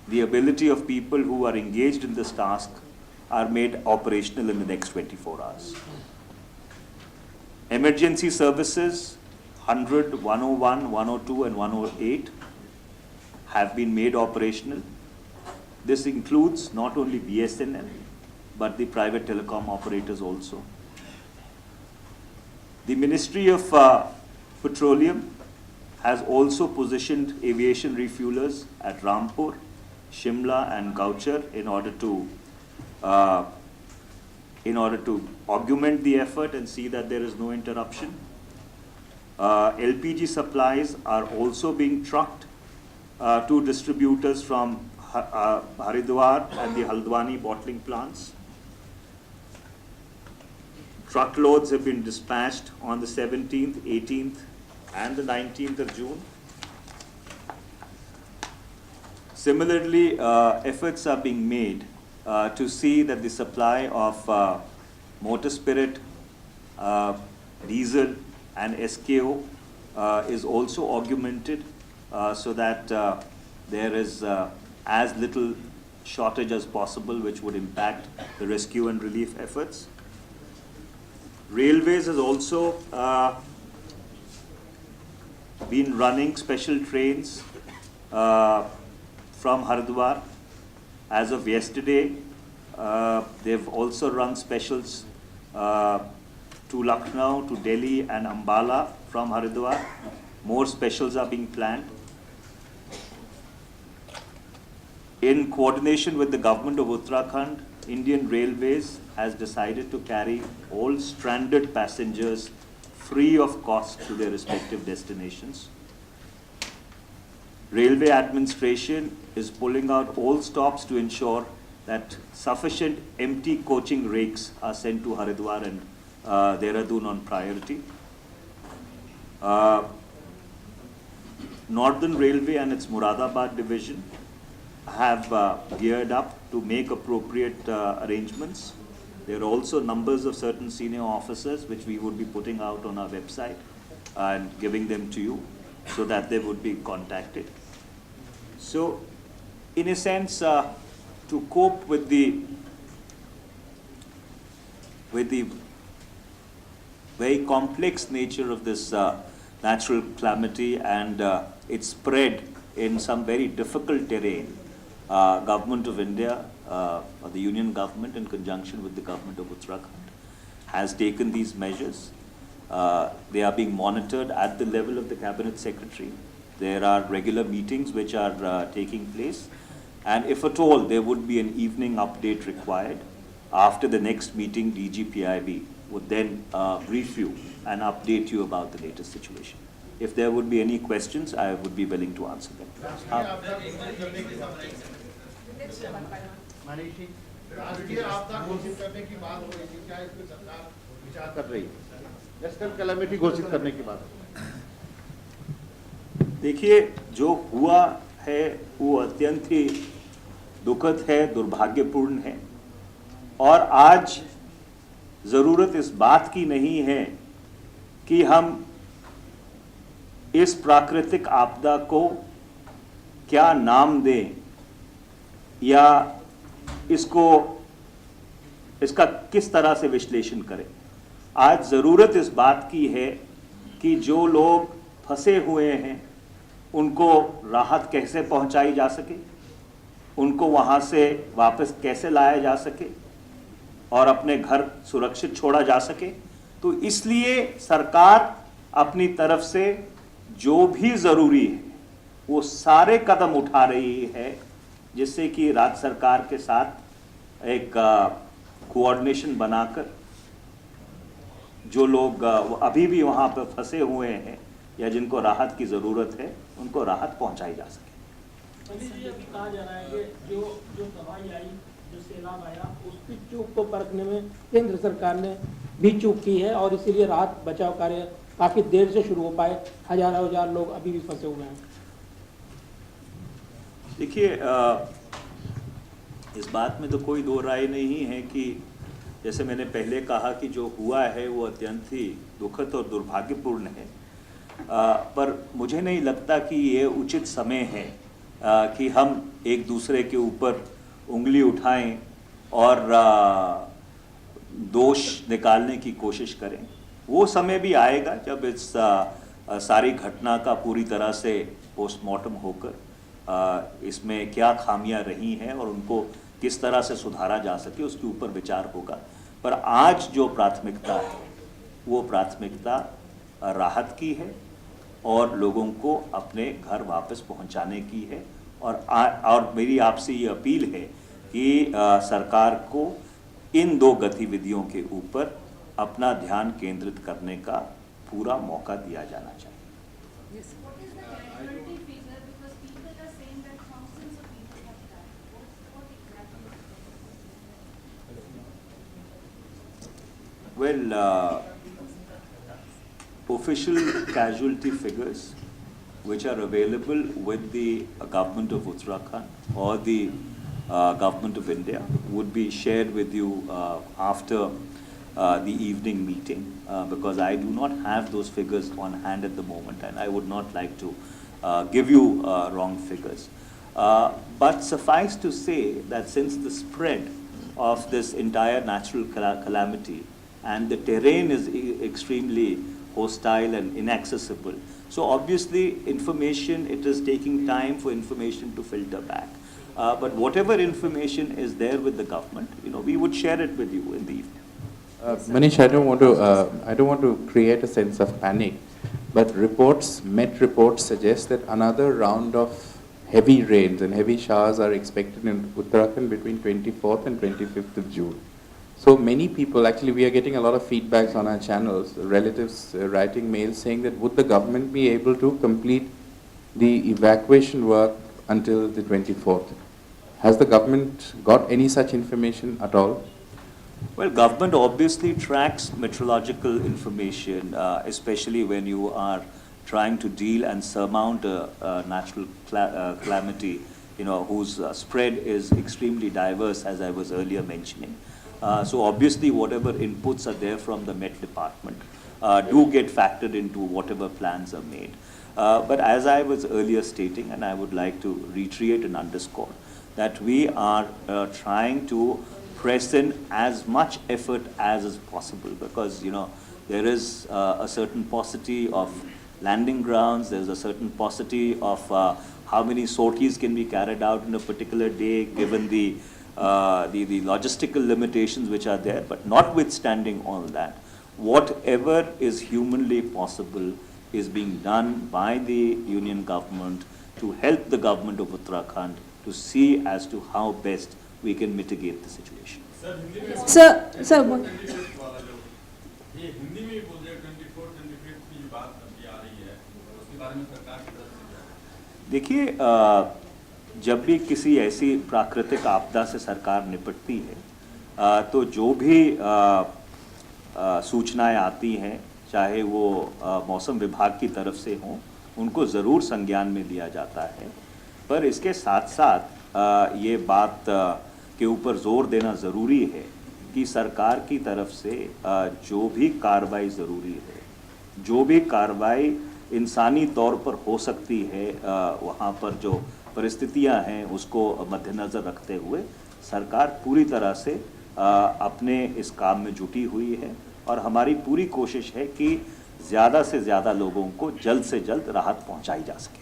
the ability of people who are engaged in this task, are made operational in the next 24 hours. Emergency services 100, 101, 102 and 108 have been made operational. This includes not only BSNL but the private telecom operators also. The Ministry of Petroleum has also positioned aviation refuelers at Rampur, Shimla and Gauchar in order to augment the effort and see that there is no interruption. LPG supplies are also being trucked to distributors from Haridwar and the Haldwani bottling plants. Truckloads have been dispatched on the 17th, 18th and the 19th of June. Similarly, efforts are being made to see that the supply of motor spirit, diesel and SKO is also augmented so that there is as little shortage as possible, which would impact the rescue and relief efforts. Railways has also been running special trains from Haridwar. As of yesterday, they've also run specials to Lucknow, to Delhi and Ambala from Haridwar. More specials are being planned. In coordination with the government of Uttarakhand, Indian Railways has decided to carry all stranded passengers free of cost to their respective destinations. Railway administration is pulling out all stops to ensure that sufficient empty coaching rakes are sent to Haridwar and Dehradun on priority. Northern Railway and its Muradabad division have geared up to make appropriate arrangements. There are also numbers of certain senior officers which we would be putting out on our website and giving them to you so that they would be contacted. So, in a sense, to cope with the very complex nature of this natural calamity and its spread in some very difficult terrain, Government of India, or the Union Government in conjunction with the Government of Uttarakhand has taken these measures. They are being monitored at the level of the Cabinet Secretary. There are regular meetings which are taking place, and if at all there would be an evening update required, after the next meeting DGPIB would then brief you and update you about the latest situation. If there would be any questions, I would be willing to answer them. National calamity घोषित करने की बात। देखिए, जो हुआ है वो अत्यंत ही दुखद है, दुर्भाग्यपूर्ण है, और आज जरूरत इस बात की नहीं है कि हम इस प्राकृतिक आपदा को क्या नाम दें या इसका किस तरह से विश्लेषण करें। आज ज़रूरत इस बात की है कि जो लोग फंसे हुए हैं उनको राहत कैसे पहुंचाई जा सके, उनको वहां से वापस कैसे लाया जा सके और अपने घर सुरक्षित छोड़ा जा सके। तो इसलिए सरकार अपनी तरफ से जो भी ज़रूरी है वो सारे कदम उठा रही है, जिससे कि राज्य सरकार के साथ एक कोऑर्डिनेशन बनाकर जो लोग अभी भी वहाँ पर फंसे हुए हैं या जिनको राहत की ज़रूरत है उनको राहत पहुँचाई जा सके। पंडित जी, अभी कहा जा रहा है कि जो तबाही आई, जो सैलाब आया, उसकी चूक को परखने में केंद्र सरकार ने भी चूक की है और इसीलिए राहत बचाव कार्य काफ़ी देर से शुरू हो पाए। हजार लोग अभी भी फंसे हुए हैं। देखिए, इस बात में तो कोई दो राय नहीं है कि जैसे मैंने पहले कहा कि जो हुआ है वो अत्यंत ही दुखद और दुर्भाग्यपूर्ण है, पर मुझे नहीं लगता कि ये उचित समय है कि हम एक दूसरे के ऊपर उंगली उठाएं और दोष निकालने की कोशिश करें। वो समय भी आएगा जब इस सारी घटना का पूरी तरह से पोस्टमार्टम होकर इसमें क्या खामियां रही हैं और उनको किस तरह से सुधारा जा सके उसके ऊपर विचार होगा। पर आज जो प्राथमिकता है वो प्राथमिकता राहत की है और लोगों को अपने घर वापस पहुंचाने की है। और मेरी आपसे ये अपील है कि सरकार को इन दो गतिविधियों के ऊपर अपना ध्यान केंद्रित करने का पूरा मौका दिया जाना चाहिए। Well, official casualty figures which are available with the government of Uttarakhand or the government of India would be shared with you after the evening meeting because I do not have those figures on hand at the moment and I would not like to give you wrong figures. But suffice to say that since the spread of this entire natural calamity and the terrain is extremely hostile and inaccessible, so obviously information, it is taking time for information to filter back. But whatever information is there with the government, we would share it with you in the evening. Manish, I don't want to create a sense of panic, but Met reports suggest that another round of heavy rains and heavy showers are expected in Uttarakhand between 24th and 25th of June. So many people, actually we are getting a lot of feedbacks on our channels, relatives writing mails saying that would the government be able to complete the evacuation work until the 24th? Has the government got any such information at all? Well, government obviously tracks meteorological information, especially when you are trying to deal and surmount a natural calamity, whose spread is extremely diverse, as I was earlier mentioning. So obviously whatever inputs are there from the Met Department do get factored into whatever plans are made. But as I was earlier stating, and I would like to reiterate and underscore, that we are trying to press in as much effort as is possible because, there is a certain paucity of landing grounds, there's a certain paucity of how many sorties can be carried out in a particular day given the logistical limitations which are there, but notwithstanding all that, whatever is humanly possible is being done by the union government to help the government of Uttarakhand to see as to how best we can mitigate the situation. Sir, ये हिंदी में बोल रहे 24 25 की जो बात अभी आ रही है उसके बारे में सरकार की तरफ से देखिए, जब भी किसी ऐसी प्राकृतिक आपदा से सरकार निपटती है तो जो भी सूचनाएं आती हैं, चाहे वो मौसम विभाग की तरफ से हों, उनको ज़रूर संज्ञान में लिया जाता है। पर इसके साथ साथ ये बात के ऊपर जोर देना ज़रूरी है कि सरकार की तरफ से जो भी कार्रवाई ज़रूरी है, जो भी कार्रवाई इंसानी तौर पर हो सकती है, वहाँ पर जो परिस्थितियाँ हैं उसको मद्देनज़र रखते हुए सरकार पूरी तरह से अपने इस काम में जुटी हुई है और हमारी पूरी कोशिश है कि ज़्यादा से ज़्यादा लोगों को जल्द से जल्द राहत पहुँचाई जा सके।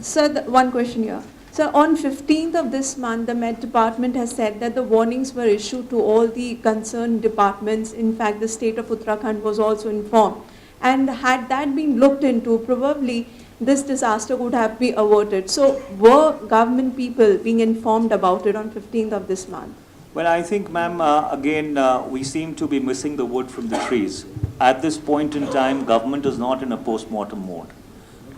Sir, one question here. So on 15th of this month, the Met Department has said that the warnings were issued to all the concerned departments. In fact, the state of Uttarakhand was also informed. And had that been looked into, probably this disaster would have been averted. So were government people being informed about it on 15th of this month? Well, I think, ma'am, again, we seem to be missing the wood from the trees. At this point in time, government is not in a post-mortem mode.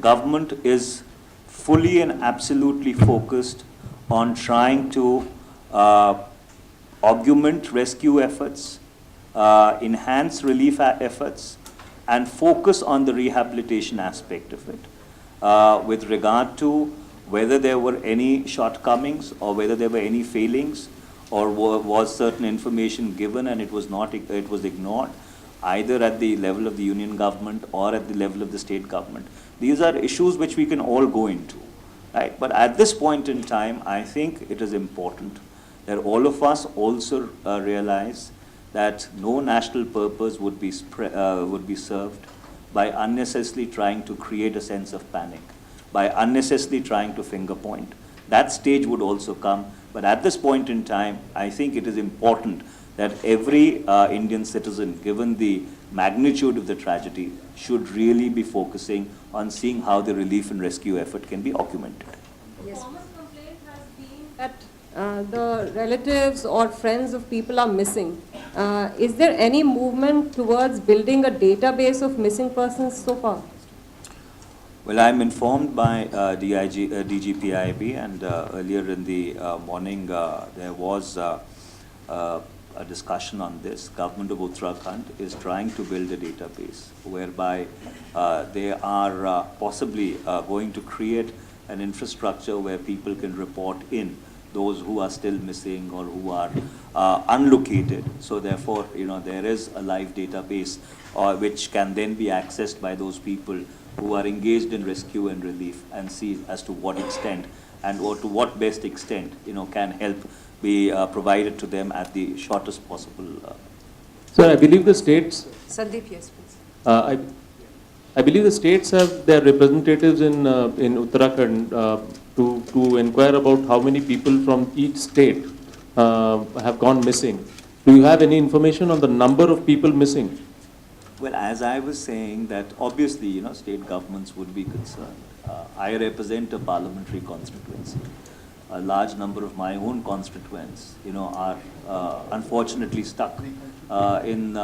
Government is fully and absolutely focused on trying to augment rescue efforts, enhance relief efforts, and focus on the rehabilitation aspect of it with regard to whether there were any shortcomings or whether there were any failings or was certain information given and it was ignored either at the level of the union government or at the level of the state government. These are issues which we can all go into, right? But at this point in time, I think it is important that all of us also realize that no national purpose would be served by unnecessarily trying to create a sense of panic, by unnecessarily trying to finger point. That stage would also come, but at this point in time, I think it is important that every Indian citizen, given the magnitude of the tragedy, should really be focusing on seeing how the relief and rescue effort can be augmented. Yes. That the relatives or friends of people are missing. Is there any movement towards building a database of missing persons so far? Well, I'm informed by DGPIB, and earlier in the morning there was a discussion on this. Government of Uttarakhand is trying to build a database whereby they are possibly going to create an infrastructure where people can report in those who are still missing or who are unlocated. So therefore, there is a live database which can then be accessed by those people who are engaged in rescue and relief, and see as to what extent and or to what best extent can help be provided to them at the shortest possible. Sir, I believe the states. Sandeep, yes, please. I believe the states have their representatives in Uttarakhand to inquire about how many people from each state have gone missing. Do you have any information on the number of people missing? Well, as I was saying, that obviously, state governments would be concerned. I represent a parliamentary constituency. A large number of my own constituents, are unfortunately stuck in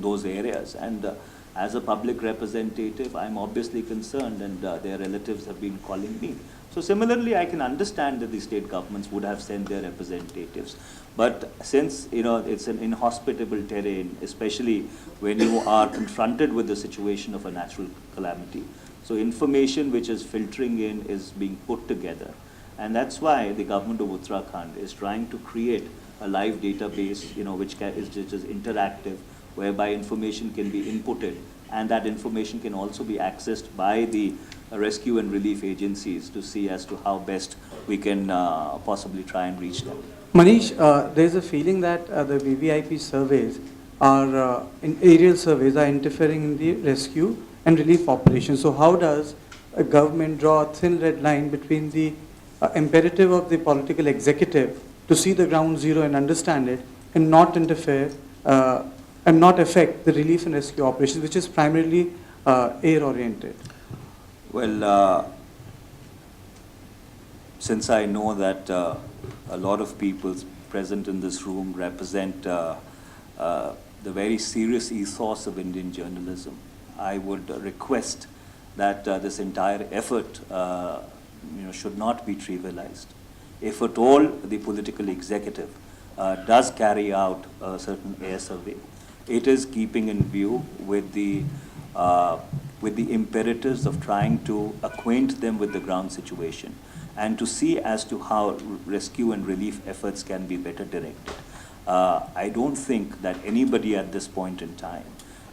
those areas. And as a public representative, I'm obviously concerned, and their relatives have been calling me. So similarly, I can understand that the state governments would have sent their representatives. But since, it's an inhospitable terrain, especially when you are confronted with the situation of a natural calamity, so information which is filtering in is being put together. And that's why the government of Uttarakhand is trying to create a live database, which is interactive, whereby information can be inputted, and that information can also be accessed by the rescue and relief agencies to see as to how best we can possibly try and reach them. Manish, there's a feeling that the VVIP surveys are, in aerial surveys, are interfering in the rescue and relief operations. So how does a government draw a thin red line between the imperative of the political executive to see the ground zero and understand it, and not interfere and not affect the relief and rescue operations, which is primarily air-oriented? Well, since I know that a lot of people present in this room represent the very serious ethos of Indian journalism, I would request that this entire effort should not be trivialized. If at all the political executive does carry out a certain air survey, it is keeping in view with the imperatives of trying to acquaint them with the ground situation and to see as to how rescue and relief efforts can be better directed. I don't think that anybody at this point in time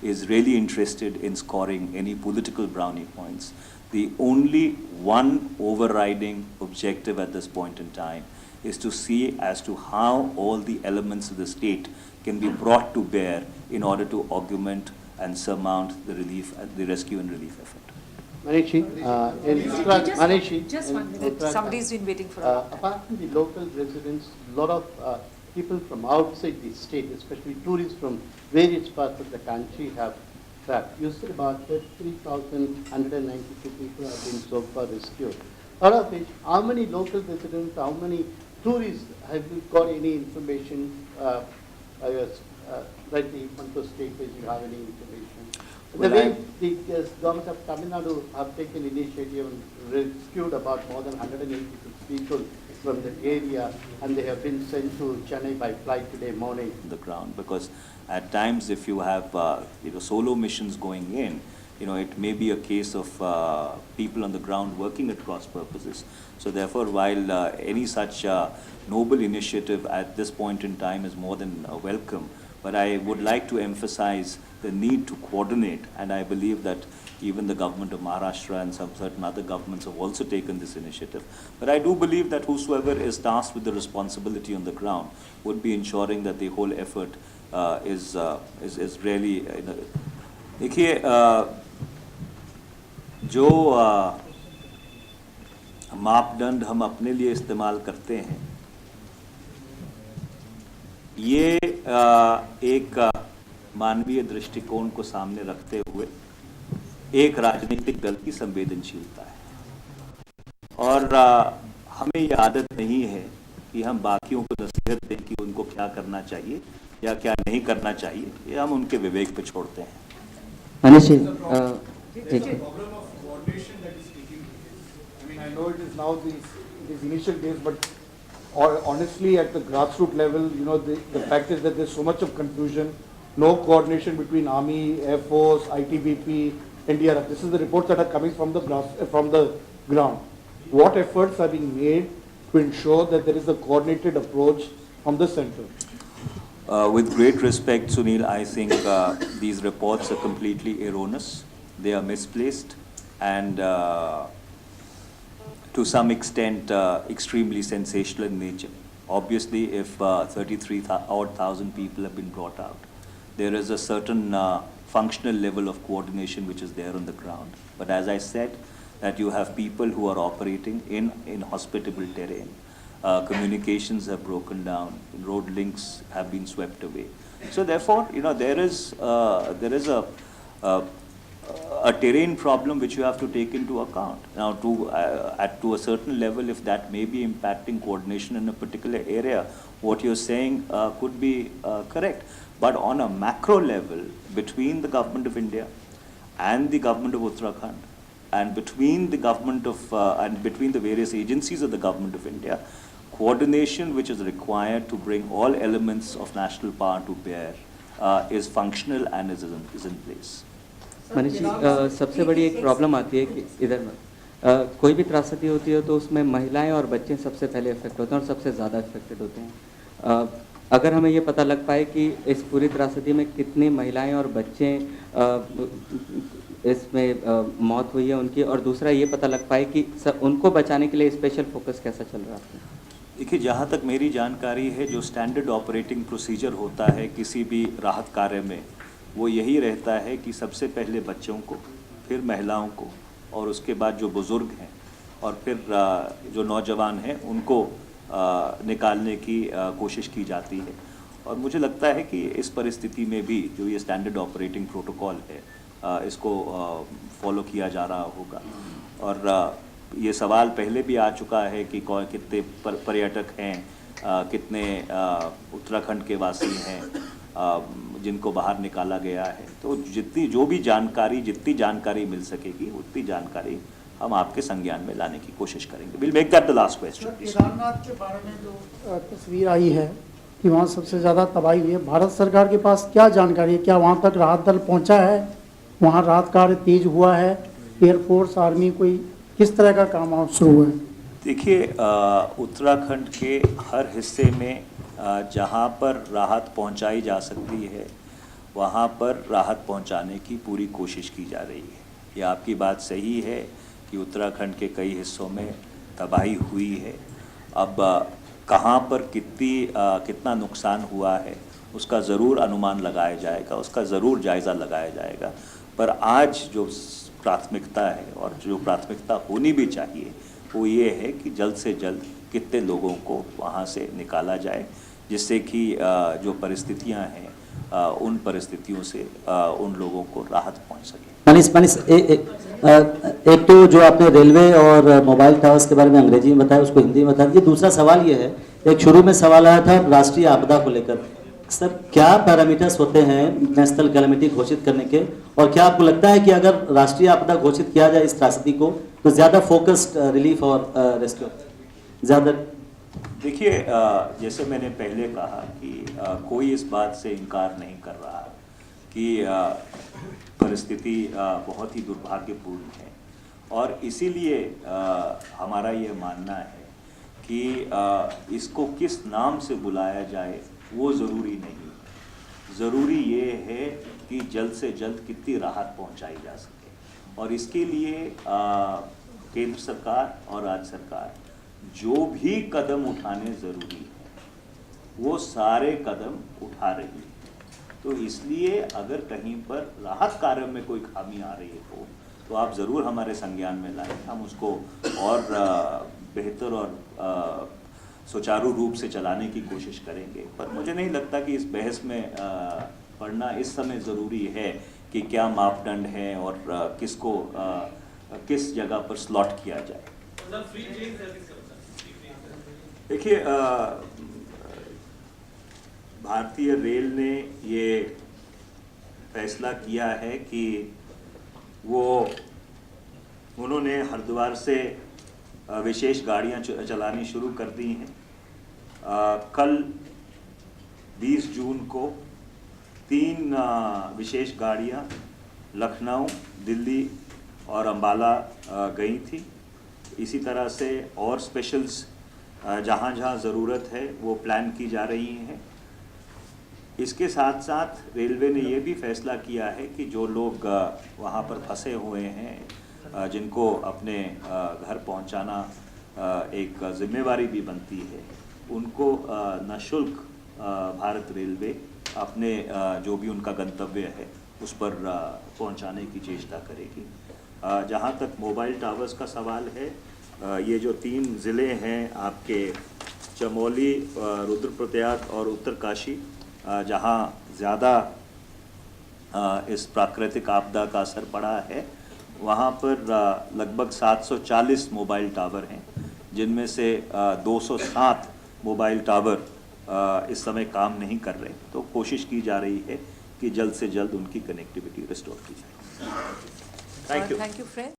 is really interested in scoring any political brownie points. The only one overriding objective at this point in time is to see as to how all the elements of the state can be brought to bear in order to augment and surmount the rescue and relief effort. Manishi, Just 1 minute. Somebody's been waiting for apart from the local residents, a lot of people from outside the state, especially tourists from various parts of the country, have trapped. You said about 33,192 people have been so far rescued. Out of which, how many local residents, how many tourists have you got any information? Right, the Manto state, if you have any information. Well, the way the government of Tamil Nadu have taken initiative and rescued about more than 186 people from the area, and they have been sent to Chennai by flight today morning. The ground, because at times if you have solo missions going in, it may be a case of people on the ground working at cross purposes. So therefore, while any such noble initiative at this point in time is more than welcome, but I would like to emphasize the need to coordinate, and I believe that even the government of Maharashtra and some certain other governments have also taken this initiative. But I do believe that whosoever is tasked with the responsibility on the ground would be ensuring that the whole effort is really, देखिए जो मापदंड हम अपने लिए इस्तेमाल करते हैं ये एक मानवीय दृष्टिकोण को सामने रखते हुए एक राजनीतिक दल की संवेदनशीलता है और हमें ये आदत नहीं है कि हम बाकियों को नसीहत दें कि उनको क्या करना चाहिए या क्या नहीं करना चाहिए, ये हम उनके विवेक पे छोड़ते हैं। Manish, I know it is now these initial days, but honestly at the grassroots level, you know, the fact is that there's so much of confusion, no coordination between Army, Air Force, ITBP, NDRF. This is the reports that are coming from the ground. What efforts are being made to ensure that there is a coordinated approach from the center? With great respect, Sunil, I think these reports are completely erroneous. They are misplaced and to some extent extremely sensational in nature. Obviously, if 33,000 people have been brought out, there is a certain functional level of coordination which is there on the ground. But as I said, that you have people who are operating in inhospitable terrain. Communications have broken down, road links have been swept away. So therefore, you know, there is a terrain problem which you have to take into account. Now, to a certain level, if that may be impacting coordination in a particular area, what you're saying could be correct. But on a macro level, between the government of India and the government of Uttarakhand, and between the government of and between the various agencies of the government of India, coordination which is required to bring all elements of national power to bear is functional and is in place. Manish ji, सबसे बड़ी एक problem आती है कि इधर कोई भी त्रासदी होती है तो उसमें महिलाएं और बच्चे सबसे पहले इफेक्ट होते हैं और सबसे ज़्यादा इफेक्टेड होते हैं। अगर हमें ये पता लग पाए कि इस पूरी त्रासदी में कितनी महिलाएं और बच्चे इसमें मौत हुई है उनकी, और दूसरा ये पता लग पाए कि उनको बचाने के लिए स्पेशल फोकस कैसा चल रहा है? देखिए, जहाँ तक मेरी जानकारी है, जो स्टैंडर्ड ऑपरेटिंग प्रोसीजर होता है किसी भी राहत कार्य में, वो यही रहता है कि सबसे पहले बच्चों को, फिर महिलाओं को, और उसके बाद जो बुज़ुर्ग हैं और फिर जो नौजवान हैं उनको निकालने की कोशिश की जाती है। और मुझे लगता है कि इस परिस्थिति में भी जो ये स्टैंडर्ड ऑपरेटिंग प्रोटोकॉल है इसको फॉलो किया जा रहा होगा। और ये सवाल पहले भी आ चुका है कि कितने पर्यटक हैं, कितने उत्तराखंड के वासी हैं जिनको बाहर निकाला गया है। तो जितनी जानकारी मिल सकेगी उतनी जानकारी हम आपके संज्ञान में लाने की कोशिश करेंगे। Will make that the last question. Kedarnath के बारे में जो तस्वीर आई है कि वहाँ सबसे ज़्यादा तबाही हुई है, भारत सरकार के पास क्या जानकारी है? क्या वहाँ तक राहत दल पहुँचा है? वहाँ राहत कार्य तेज हुआ है? एयरफोर्स, आर्मी, कोई किस तरह का काम वहाँ शुरू हुआ है? देखिए, उत्तराखंड के हर हिस्से में जहाँ पर राहत पहुँचाई जा सकती है वहाँ पर राहत पहुँचाने की पूरी कोशिश की जा रही है। ये आपकी बात सही है कि उत्तराखंड के कई हिस्सों में तबाही हुई है। अब कहाँ पर कितना नुकसान हुआ है उसका ज़रूर अनुमान लगाया जाएगा, उसका ज़रूर जायज़ा लगाया जाएगा। पर आज जो प्राथमिकता है और जो प्राथमिकता होनी भी चाहिए वो ये है कि जल्द से जल्द कितने लोगों को वहाँ से निकाला जाए, जिससे कि जो परिस्थितियाँ हैं उन परिस्थितियों से उन लोगों को राहत पहुँच सके। मनीष, एक तो जो आपने रेलवे और मोबाइल टावर्स के बारे में अंग्रेजी में बताया, उसको हिंदी में बता दीजिए। दूसरा सवाल ये है, एक शुरू में सवाल आया था राष्ट्रीय आपदा को लेकर। सर, क्या पैरामीटर्स होते हैं नेशनल कैलेमिटी घोषित करने के, और क्या आपको लगता है कि अगर राष्ट्रीय आपदा घोषित किया जाए इस त्रासदी को तो ज़्यादा फोकस्ड रिलीफ और रेस्क्यू ज़्यादा? देखिए, जैसे मैंने पहले कहा कि कोई इस बात से इनकार नहीं कर रहा कि परिस्थिति बहुत ही दुर्भाग्यपूर्ण है, और इसीलिए हमारा ये मानना है कि इसको किस नाम से बुलाया जाए वो ज़रूरी नहीं। ज़रूरी ये है कि जल्द से जल्द कितनी राहत पहुंचाई जा सके, और इसके लिए केंद्र सरकार और राज्य सरकार जो भी कदम उठाने ज़रूरी है वो सारे कदम उठा रही है। तो इसलिए अगर कहीं पर राहत कार्य में कोई खामी आ रही हो तो आप ज़रूर हमारे संज्ञान में लाएं, हम उसको और बेहतर और सुचारू रूप से चलाने की कोशिश करेंगे। पर मुझे नहीं लगता कि इस बहस में पढ़ना इस समय ज़रूरी है कि क्या मापदंड है और किसको किस जगह पर स्लॉट किया जाए। देखिए, भारतीय रेल ने ये फैसला किया है कि उन्होंने हरिद्वार से विशेष गाड़ियां चलानी शुरू कर दी हैं। कल 20 जून को 3 विशेष गाड़ियां लखनऊ, दिल्ली और अंबाला गई थी। इसी तरह से और स्पेशल्स जहाँ जहाँ ज़रूरत है वो प्लान की जा रही हैं। इसके साथ साथ रेलवे ने ये भी फैसला किया है कि जो लोग वहाँ पर फंसे हुए हैं, जिनको अपने घर पहुँचाना एक जिम्मेवारी भी बनती है, उनको निःशुल्क भारत रेलवे अपने जो भी उनका गंतव्य है उस पर पहुँचाने की चेष्टा करेगी। जहाँ तक मोबाइल टावर्स का सवाल है, ये जो 3 ज़िले हैं आपके चमोली, रुद्रप्रयाग और उत्तरकाशी, जहाँ ज़्यादा इस प्राकृतिक आपदा का असर पड़ा है, वहाँ पर लगभग 740 मोबाइल टावर हैं, जिनमें से 207 मोबाइल टावर इस समय काम नहीं कर रहे। तो कोशिश की जा रही है कि जल्द से जल्द उनकी कनेक्टिविटी रिस्टोर की जाए। Thank you.